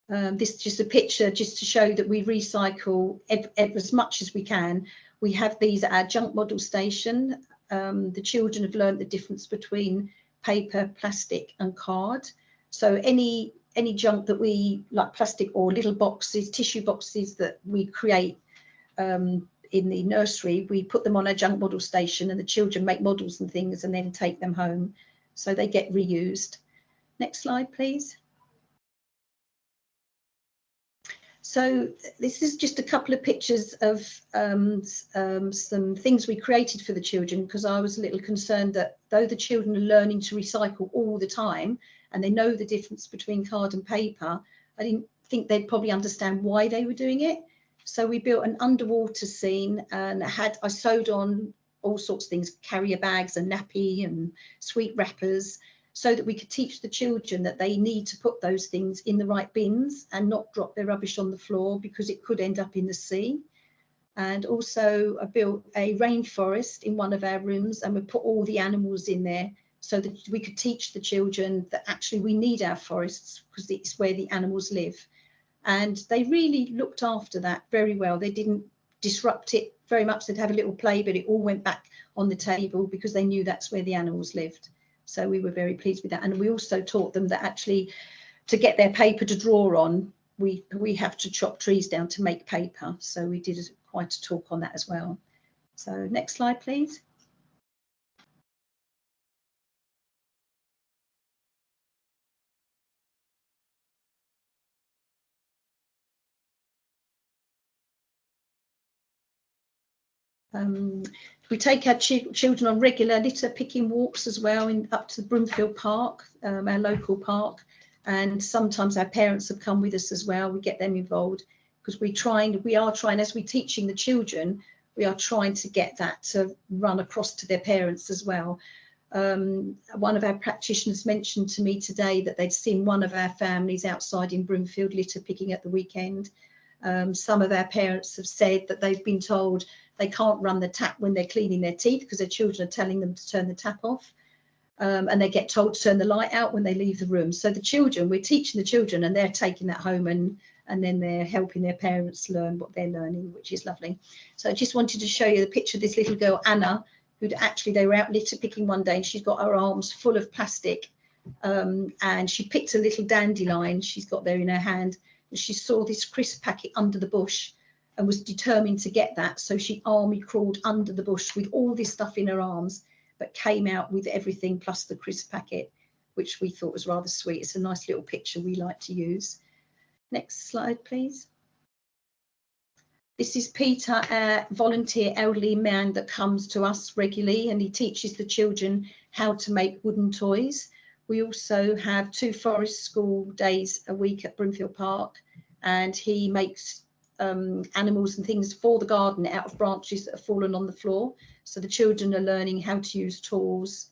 This is just a picture just to show that we recycle as much as we can. We have these at our junk model station. The children have learned the difference between paper, plastic and card. So any junk that we, like plastic or little boxes, tissue boxes that we create in the nursery, we put them on a junk model station, and the children make models and things and then take them home, so they get reused. Next slide, please. So this is just a couple of pictures of some things we created for the children, because I was a little concerned that though the children are learning to recycle all the time and they know the difference between card and paper, I didn't think they'd probably understand why they were doing it. So we built an underwater scene, and I sewed on all sorts of things, carrier bags and nappy and sweet wrappers, so that we could teach the children that they need to put those things in the right bins and not drop their rubbish on the floor, because it could end up in the sea. And also I built a rainforest in one of our rooms, and we put all the animals in there so that we could teach the children that actually we need our forests because it's where the animals live. And they really looked after that very well. They didn't disrupt it very much. They'd have a little play, but it all went back on the table because they knew that's where the animals lived. So we were very pleased with that. And we also taught them that actually to get their paper to draw on, we have to chop trees down to make paper. So we did quite a talk on that as well. So next slide, please. We take our children on regular litter picking walks as well, up to Broomfield Park, our local park, and sometimes our parents have come with us as well. We get them involved because we are trying, as we're teaching the children, we are trying to get that to run across to their parents as well. One of our practitioners mentioned to me today that they'd seen one of our families outside in Broomfield litter picking at the weekend. Some of our parents have said that they've been told they can't run the tap when they're cleaning their teeth because their children are telling them to turn the tap off, and they get told to turn the light out when they leave the room. So the children, we're teaching the children, and they're taking that home, and then they're helping their parents learn what they're learning, which is lovely. So I just wanted to show you the picture of this little girl, Anna, who'd actually, they were out litter picking one day, and she's got her arms full of plastic, and she picked a little dandelion she's got there in her hand, and she saw this crisp packet under the bush and was determined to get that. So she army crawled under the bush with all this stuff in her arms, but came out with everything plus the crisp packet, which we thought was rather sweet. It's a nice little picture we like to use. Next slide, please. This is Peter, our volunteer elderly man that comes to us regularly, and he teaches the children how to make wooden toys. We also have 2 forest school days a week at Broomfield Park, and he makes animals and things for the garden out of branches that have fallen on the floor. So the children are learning how to use tools.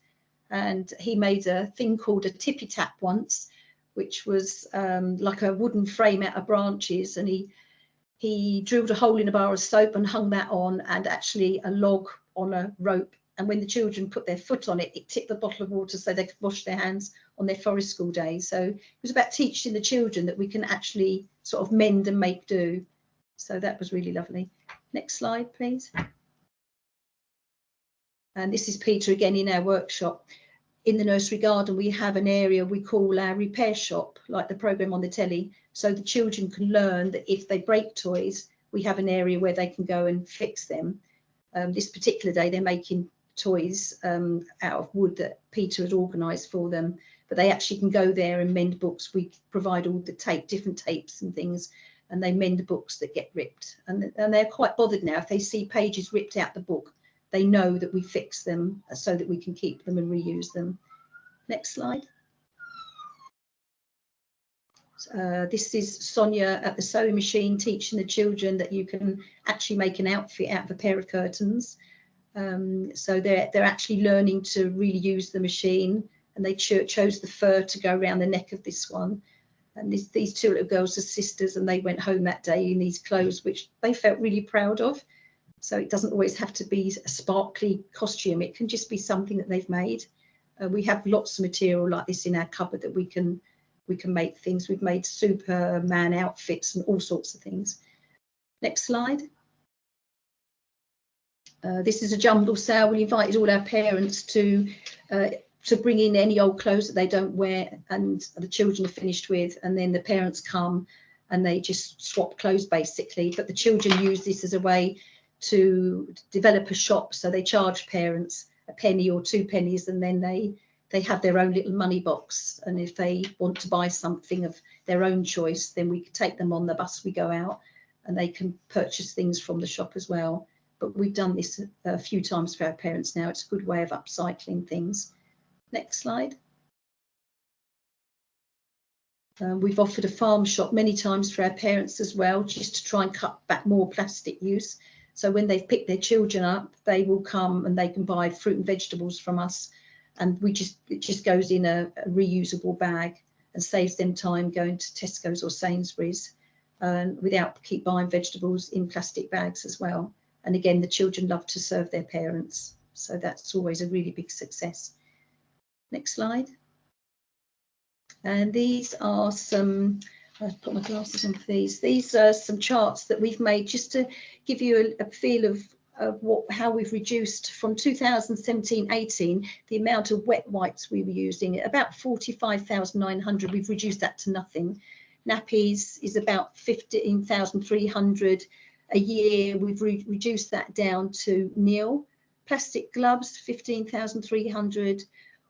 And he made a thing called a tippy tap once, which was like a wooden frame out of branches, and he drilled a hole in a bar of soap and hung that on, and actually a log on a rope. And when the children put their foot on it, it tipped the bottle of water so they could wash their hands on their forest school days. So it was about teaching the children that we can actually sort of mend and make do. So that was really lovely. Next slide, please. And this is Peter again in our workshop. In the nursery garden, we have an area we call our repair shop, like the programme on the telly, so the children can learn that if they break toys, we have an area where they can go and fix them. This particular day, they're making toys out of wood that Peter had organised for them, but they actually can go there and mend books. We provide all the tape, different tapes and things, and they mend the books that get ripped. And they're quite bothered now. If they see pages ripped out the book, they know that we fix them so that we can keep them and reuse them. Next slide. This is Sonia at the sewing machine teaching the children that you can actually make an outfit out of a pair of curtains. So they're actually learning to really use the machine, and they chose the fur to go around the neck of this one. And these two little girls are sisters, and they went home that day in these clothes, which they felt really proud of. So it doesn't always have to be a sparkly costume. It can just be something that they've made. We have lots of material like this in our cupboard that we can make things. We've made Superman outfits and all sorts of things. Next slide. This is a jumble sale. We invited all our parents to bring in any old clothes that they don't wear and the children are finished with, and then the parents come and they just swap clothes basically. But the children use this as a way to develop a shop, so they charge parents a penny or 2 pennies, and then they have their own little money box, and if they want to buy something of their own choice, then we take them on the bus we go out and they can purchase things from the shop as well. But we've done this a few times for our parents now. It's a good way of upcycling things. Next slide. We've offered a farm shop many times for our parents as well, just to try and cut back more plastic use. So when they've picked their children up, they will come and they can buy fruit and vegetables from us, and it just goes in a reusable bag and saves them time going to Tesco's or Sainsbury's, without keep buying vegetables in plastic bags as well. And again, the children love to serve their parents, so that's always a really big success. Next slide. And these are some, I'll put my glasses on for these. These are some charts that we've made just to give you a feel of how we've reduced from 2017-18 the amount of wet wipes we were using. About 45,900, we've reduced that to nothing. Nappies is about 15,300 a year. We've reduced that down to nil. Plastic gloves, 15,300.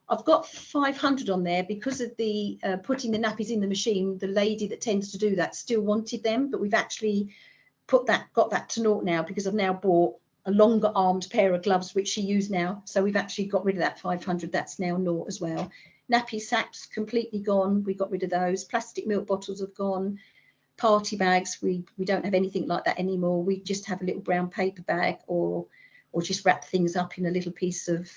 I've got 500 on there because of the putting the nappies in the machine. The lady that tends to do that still wanted them, but we've actually got that to naught now, because I've now bought a longer armed pair of gloves which she used now. So we've actually got rid of that 500. That's now naught as well. Nappy sacks completely gone. We got rid of those. Plastic milk bottles have gone. Party bags, we don't have anything like that anymore. We just have a little brown paper bag, or just wrap things up in a little piece of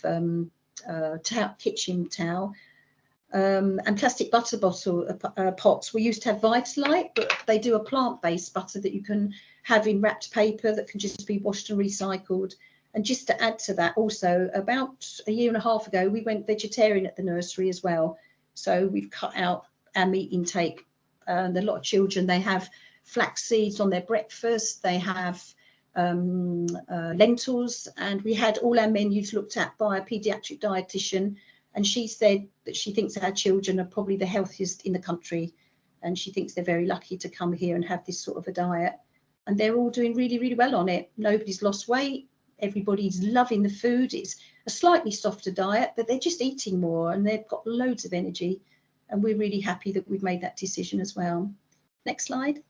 kitchen towel. And plastic butter bottle pots. We used to have Vitalite, but they do a plant-based butter that you can have in wrapped paper that can just be washed and recycled. And just to add to that, also about a year and a half ago, we went vegetarian at the nursery as well. So we've cut out our meat intake. And a lot of children, they have flax seeds on their breakfast. They have lentils, and we had all our menus looked at by a paediatric dietitian, and she said that she thinks our children are probably the healthiest in the country, and she thinks they're very lucky to come here and have this sort of a diet, and they're all doing really, really well on it. Nobody's lost weight. Everybody's loving the food. It's a slightly softer diet, but they're just eating more and they've got loads of energy, and we're really happy that we've made that decision as well. Next slide.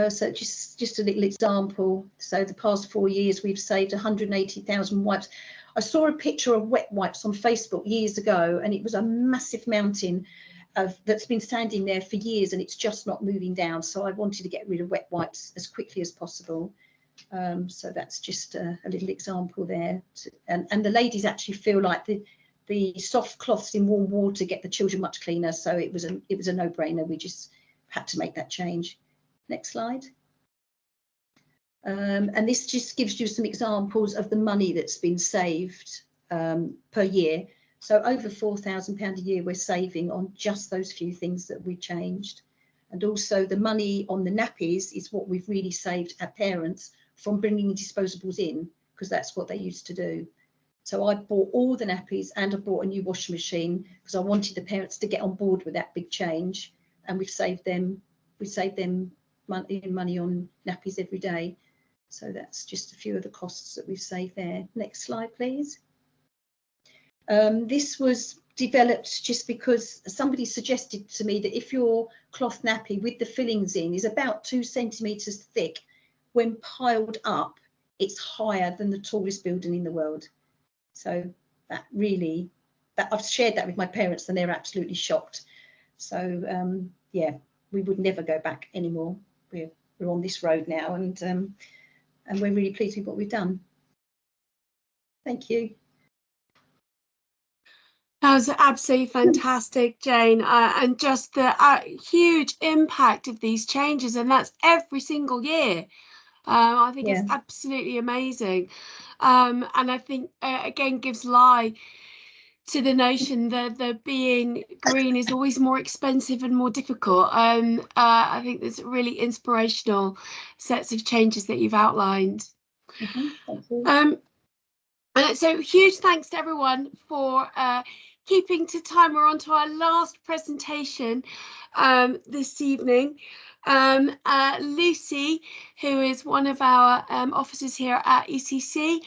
So just a little example. So the past 4 years, we've saved 180,000 wipes. I saw a picture of wet wipes on Facebook years ago, and it was a massive mountain that's been standing there for years, and it's just not moving down. So I wanted to get rid of wet wipes as quickly as possible. So that's just a little example there. And the ladies actually feel like the soft cloths in warm water get the children much cleaner. So it was a no-brainer. We just had to make that change. Next slide. And this just gives you some examples of the money that's been saved per year. So over £4,000 a year we're saving on just those few things that we changed. And also the money on the nappies is what we've really saved our parents from bringing disposables in, because that's what they used to do. So I bought all the nappies, and I bought a new washing machine because I wanted the parents to get on board with that big change, and we've saved them money on nappies every day. So that's just a few of the costs that we've saved there. Next slide, please. This was developed just because somebody suggested to me that if your cloth nappy with the fillings in is about 2 centimetres thick, when piled up, it's higher than the tallest building in the world. So that really, that I've shared that with my parents and they're absolutely shocked. So yeah, we would never go back anymore. We're on this road now, and we're really pleased with what we've done. Thank you. That was absolutely fantastic, Jane, and just the huge impact of these changes, and that's every single year. I think it's absolutely amazing, and I think again gives lie to the notion that the being green is always more expensive and more difficult. I think there's really inspirational sets of changes that you've outlined. Thank you. And so huge thanks to everyone for keeping to time. We're on to our last presentation this evening. Lucy, who is one of our officers here at ECC,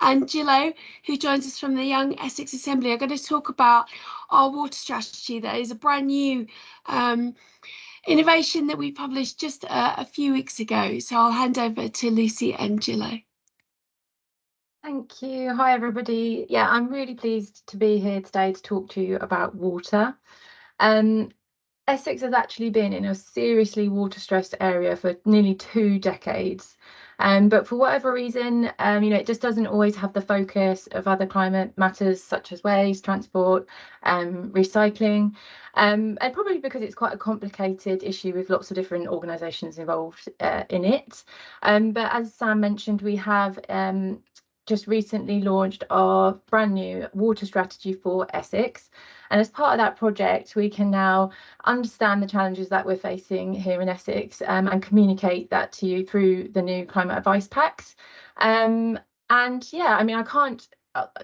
and Gillo, who joins us from the Young Essex Assembly, are going to talk about our water strategy. That is a brand new innovation that we published just a few weeks ago. So I'll hand over to Lucy and Gillo. Thank you. Hi, everybody. Yeah, I'm really pleased to be here today to talk to you about water. Essex has actually been in a seriously water stressed area for nearly 2 decades. But for whatever reason, it just doesn't always have the focus of other climate matters such as waste, transport, recycling, and probably because it's quite a complicated issue with lots of different organisations involved in it. But as Sam mentioned, we have just recently launched our brand new water strategy for Essex. And as part of that project, we can now understand the challenges that we're facing here in Essex and communicate that to you through the new climate advice packs. And yeah, I mean, I can't,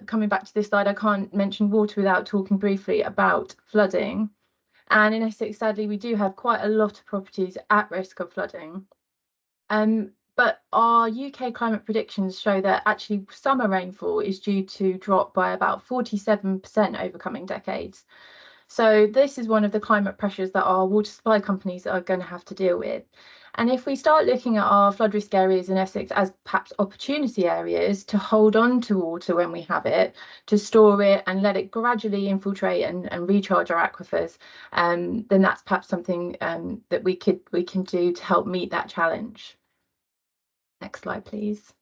coming back to this slide, I can't mention water without talking briefly about flooding. And in Essex, sadly, we do have quite a lot of properties at risk of flooding. But our UK climate predictions show that actually summer rainfall is due to drop by about 47% over coming decades. So this is one of the climate pressures that our water supply companies are going to have to deal with. And if we start looking at our flood risk areas in Essex as perhaps opportunity areas to hold on to water when we have it, to store it and let it gradually infiltrate and recharge our aquifers, then that's perhaps something that we can do to help meet that challenge. Next slide, please.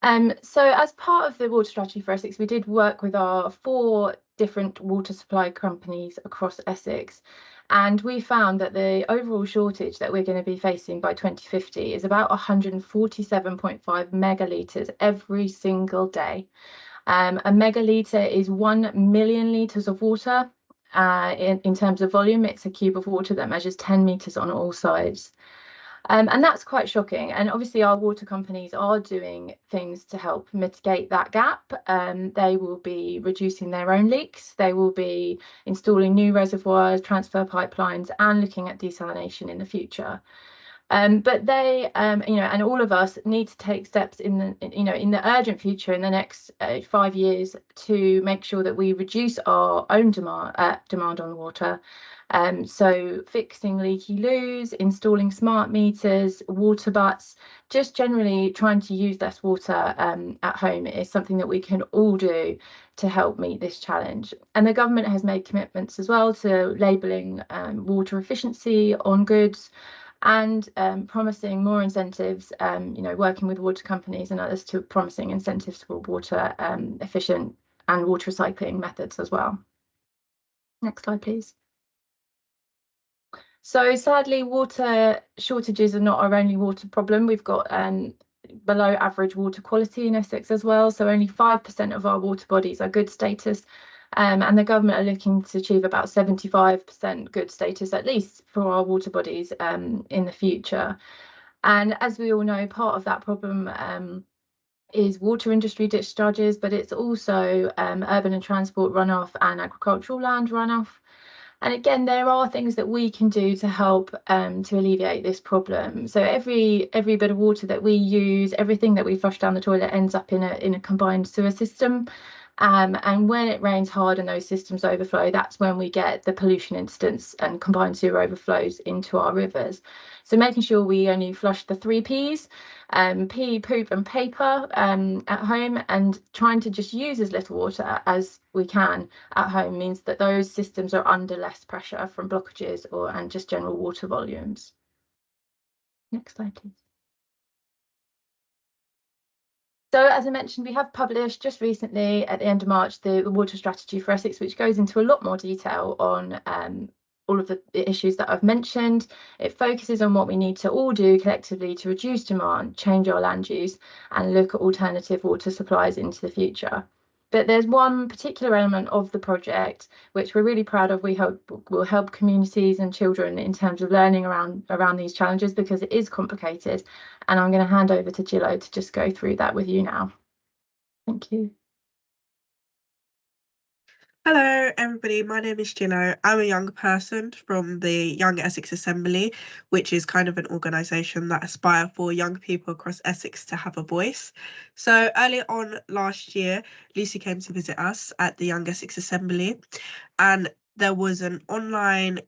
So as part of the water strategy for Essex, we did work with our 4 different water supply companies across Essex, and we found that the overall shortage that we're going to be facing by 2050 is about 147.5 megalitres every single day. A megalitre is 1 million litres of water. In terms of volume, it's a cube of water that measures 10 metres on all sides. And that's quite shocking. And obviously our water companies are doing things to help mitigate that gap. They will be reducing their own leaks. They will be installing new reservoirs, transfer pipelines, and looking at desalination in the future. But they, and all of us need to take steps in the urgent future in the next 5 years to make sure that we reduce our own demand on water. So fixing leaky loos, installing smart meters, water butts, just generally trying to use less water at home is something that we can all do to help meet this challenge. And the government has made commitments as well to labelling water efficiency on goods, and promising more incentives, working with water companies and others to promising incentives for water efficient and water recycling methods as well. Next slide, please. So sadly, water shortages are not our only water problem. We've got below average water quality in Essex as well. So only 5% of our water bodies are good status. And the government are looking to achieve about 75% good status, at least for our water bodies in the future. And as we all know, part of that problem is water industry discharges, but it's also urban and transport runoff and agricultural land runoff. And again, there are things that we can do to help to alleviate this problem. So every bit of water that we use, everything that we flush down the toilet ends up in a combined sewer system. And when it rains hard and those systems overflow, that's when we get the pollution incidents and combined sewer overflows into our rivers. So making sure we only flush the 3 Ps, pee, poop and paper at home, and trying to just use as little water as we can at home means that those systems are under less pressure from blockages and just general water volumes. Next slide, please. So as I mentioned, we have published just recently at the end of March the water strategy for Essex, which goes into a lot more detail on all of the issues that I've mentioned. It focuses on what we need to all do collectively to reduce demand, change our land use, and look at alternative water supplies into the future. But there's one particular element of the project which we're really proud of. We hope will help communities and children in terms of learning around these challenges, because it is complicated. And I'm going to hand over to Gillo to just go through that with you now. Thank you. Hello everybody, my name is Gillo. I'm a young person from the Young Essex Assembly, which is kind of an organisation that aspire for young people across Essex to have a voice. So earlier on last year, Lucy came to visit us at the Young Essex Assembly, and there was an online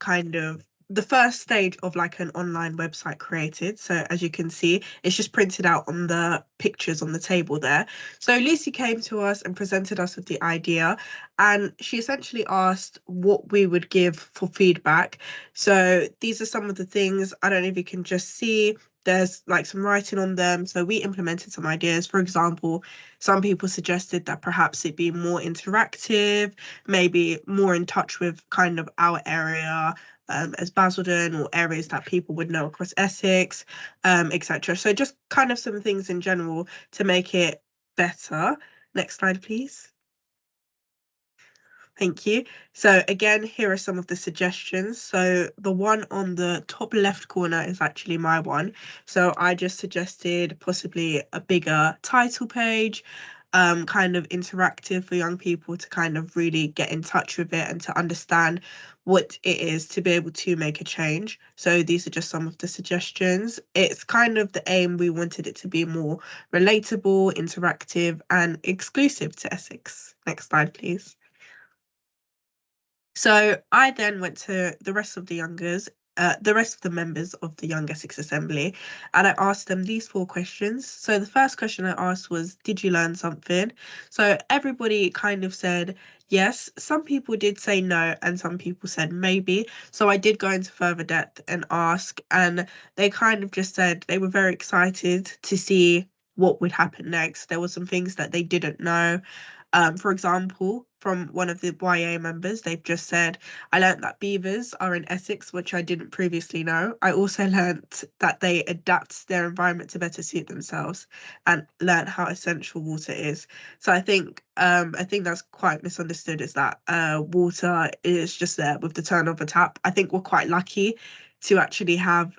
the first stage of like an online website created. So as you can see, it's just printed out on the pictures on the table there. So Lucy came to us and presented us with the idea, and she essentially asked what we would give for feedback. So these are some of the things. I don't know if you can just see, there's like some writing on them. So we implemented some ideas. For example, some people suggested that perhaps it be more interactive, maybe more in touch with kind of our area, as Basildon, or areas that people would know across Essex, etc. So just kind of some things in general to make it better. Next slide, please. Thank you. So again, here are some of the suggestions. So the one on the top left corner is actually my one. So I just suggested possibly a bigger title page, kind of interactive for young people to kind of really get in touch with it and to understand what it is to be able to make a change. So these are just some of the suggestions. It's kind of the aim. We wanted it to be more relatable, interactive, and exclusive to Essex. Next slide, please. So I then went to the rest of the members of the Young Essex Assembly, and I asked them these 4 questions. So the first question I asked was, did you learn something? So everybody kind of said yes. Some people did say no, and some people said maybe. So I did go into further depth and ask, and they kind of just said they were very excited to see what would happen next. There were some things that they didn't know. For example, from one of the YA members, they've just said, I learnt that beavers are in Essex, which I didn't previously know. I also learnt that they adapt their environment to better suit themselves, and learnt how essential water is. So I think that's quite misunderstood, is that water is just there with the turn of a tap. I think we're quite lucky to actually have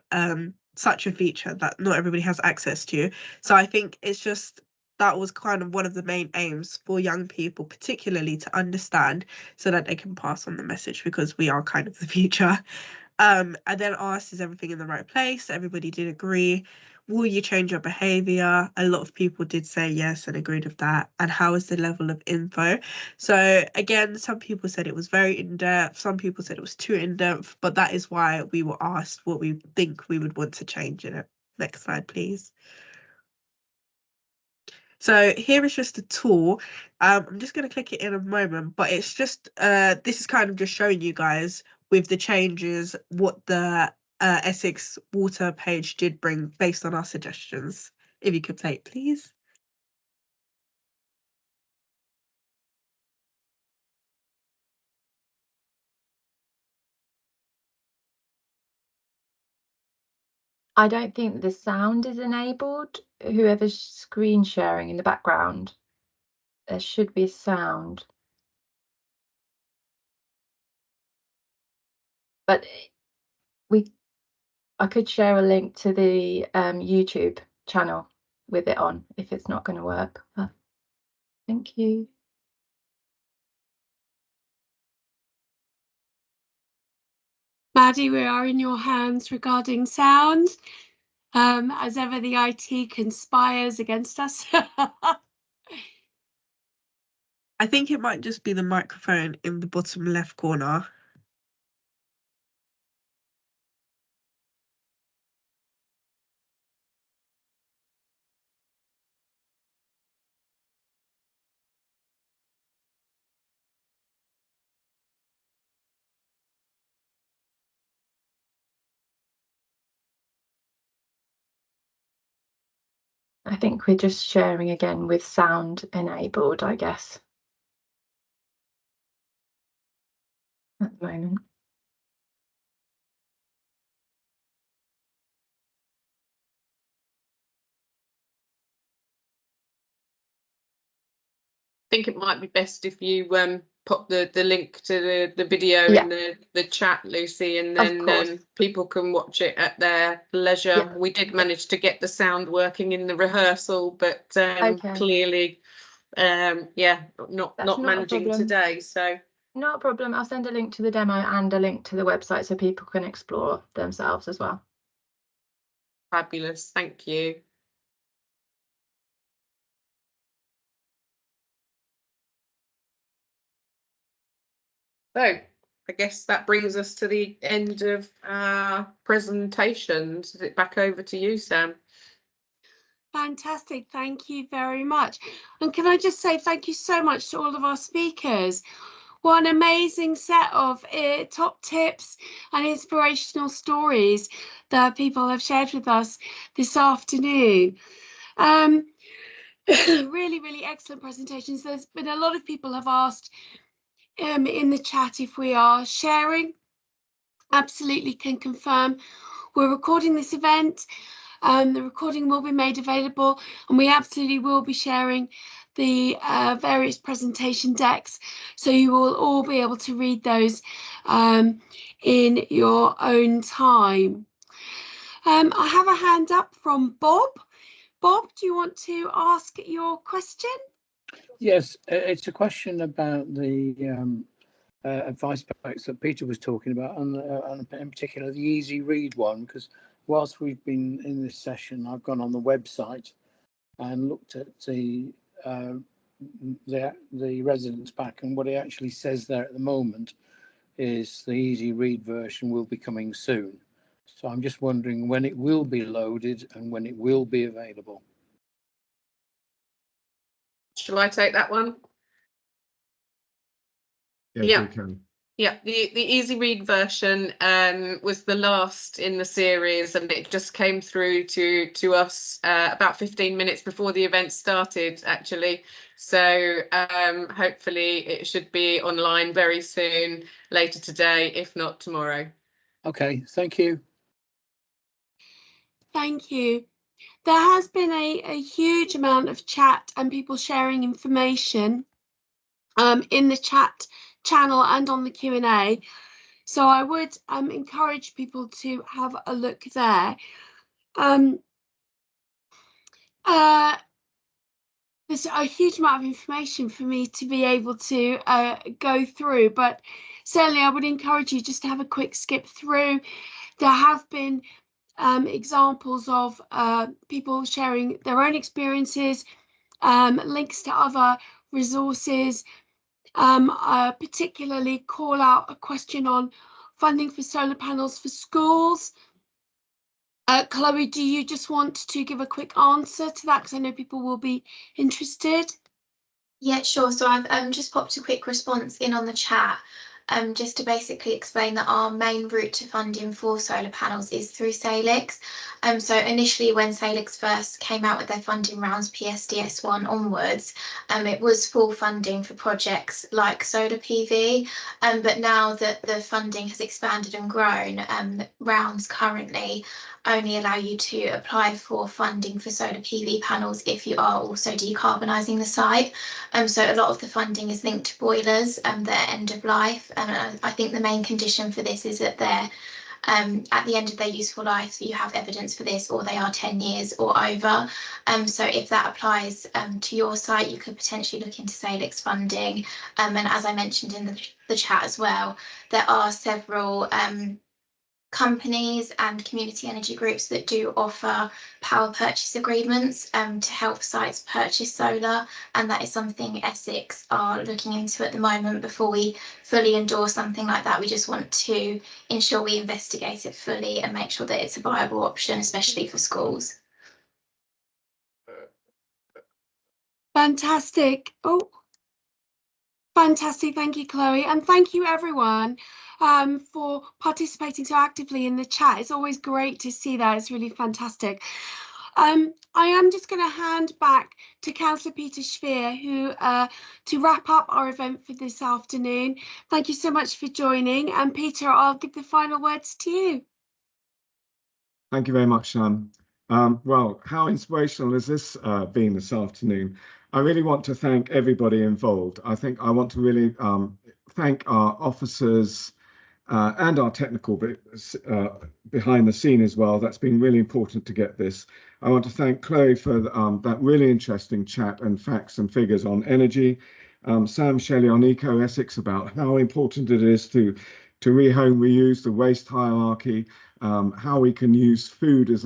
such a feature that not everybody has access to. So I think it's just, that was kind of one of the main aims for young people, particularly to understand, so that they can pass on the message, because we are kind of the future. I then asked, is everything in the right place? Everybody did agree. Will you change your behaviour? A lot of people did say yes and agreed with that. And how is the level of info? So again, some people said it was very in-depth. Some people said it was too in-depth, but that is why we were asked what we think we would want to change in it. Next slide, please. So here is just a tool. I'm just going to click it in a moment, but it's just, this is kind of just showing you guys with the changes what the Essex water page did bring based on our suggestions. If you could play it, please. I don't think the sound is enabled. Whoever's screen sharing in the background, there should be a sound. But I could share a link to the YouTube channel with it on if it's not going to work. Thank you. Maddie, we are in your hands regarding sound. As ever, the IT conspires against us. I think it might just be the microphone in the bottom left corner. I think we're just sharing again with sound enabled, I guess, at the moment. I think it might be best if you pop the link to the video Yeah. in the chat, Lucy, and Of then course. people can watch it at their leisure. Yeah. We did manage to get the sound working in the rehearsal, but Okay. clearly, yeah, not That's not a managing problem. today. So Not a problem. I'll send a link to the demo and a link to the website so people can explore themselves as well. fabulous, thank you. So I guess that brings us to the end of our presentations. Is it back over to you, Sam? Fantastic, thank you very much. And can I just say thank you so much to all of our speakers. What an amazing set of top tips and inspirational stories that people have shared with us this afternoon. Really, really excellent presentations. There's been a lot of people have asked in the chat if we are sharing. Absolutely can confirm we're recording this event. The recording will be made available, and we absolutely will be sharing the various presentation decks, so you will all be able to read those in your own time. I have a hand up from Bob. Bob, do you want to ask your question? Yes, it's a question about the advice packs that Peter was talking about, and in particular the easy read one, because whilst we've been in this session, I've gone on the website and looked at the residence pack, and what it actually says there at the moment is the easy read version will be coming soon. So I'm just wondering when it will be loaded and when it will be available. Shall I take that one? Yes, Yeah. you can. Yeah, the easy read version was the last in the series, and it just came through to us about 15 minutes before the event started, actually. So hopefully it should be online very soon, later today, if not tomorrow. Okay, thank you. Thank you. There has been a huge amount of chat and people sharing information in the chat channel and on the Q&A. So I would encourage people to have a look there. There's a huge amount of information for me to be able to go through, but certainly I would encourage you just to have a quick skip through. There have been examples of people sharing their own experiences, links to other resources. Particularly call out a question on funding for solar panels for schools. Chloe, do you just want to give a quick answer to that, because I know people will be interested? Yeah, sure. So I've just popped a quick response in on the chat, just to basically explain that our main route to funding for solar panels is through Salix. So initially when Salix first came out with their funding rounds, PSDS1 onwards, it was full funding for projects like solar PV. But now that the funding has expanded and grown, rounds currently only allow you to apply for funding for solar PV panels if you are also decarbonising the site. So a lot of the funding is linked to boilers and their end of life. And I think the main condition for this is that they're at the end of their useful life, you have evidence for this, or they are 10 years or over. So if that applies to your site, you could potentially look into Salix funding. And as I mentioned in the chat as well, there are several companies and community energy groups that do offer power purchase agreements to help sites purchase solar, and that is something Essex are looking into at the moment. Before we fully endorse something like that, we just want to ensure we investigate it fully and make sure that it's a viable option, especially for schools. Fantastic. Oh, fantastic. Thank you, Chloe. And thank you, everyone, for participating so actively in the chat. It's always great to see that. It's really fantastic. I am just going to hand back to Councillor Peter Schweer, who to wrap up our event for this afternoon. Thank you so much for joining, and Peter, I'll give the final words to you. Thank you very much, Sam. Well, how inspirational has this been this afternoon? I really want to thank everybody involved. I think I want to really thank our officers and our technical behind the scene as well. That's been really important to get this. I want to thank Chloe for that really interesting chat and facts and figures on energy. Sam Shelley on Eco Essex about how important it is to rehome, reuse the waste hierarchy, how we can use food as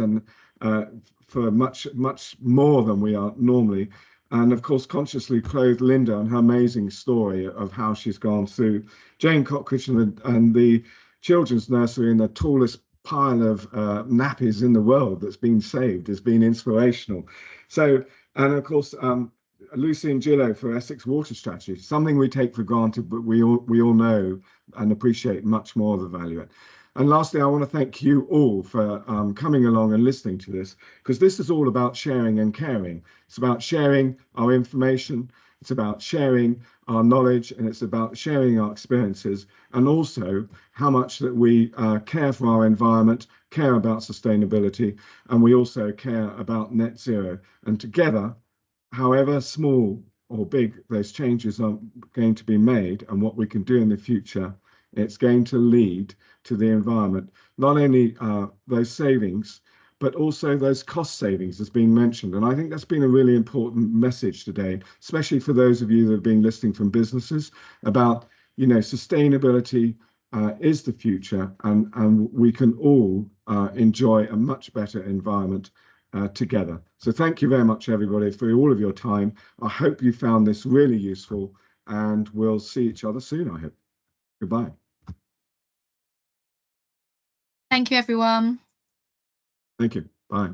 for much more than we are normally. And of course, Consciously Clothed Linda and her amazing story of how she's gone through Jane Cockridge and the children's nursery in the tallest pile of nappies in the world that's been saved has been inspirational. So, and of course, Lucy and Gillo for Essex Water Strategy, something we take for granted, but we all know and appreciate much more of the value. And lastly, I want to thank you all for coming along and listening to this, because this is all about sharing and caring. It's about sharing our information, it's about sharing our knowledge, and it's about sharing our experiences, and also how much that we care for our environment, care about sustainability, and we also care about net zero. And together, however small or big those changes are going to be made and what we can do in the future, it's going to lead to the environment, not only those savings, but also those cost savings as being mentioned. And I think that's been a really important message today, especially for those of you that have been listening from businesses about, you know, sustainability is the future, and we can all enjoy a much better environment together. So thank you very much, everybody, for all of your time. I hope you found this really useful, and we'll see each other soon, I hope. Goodbye. Thank you, everyone. Thank you. Bye.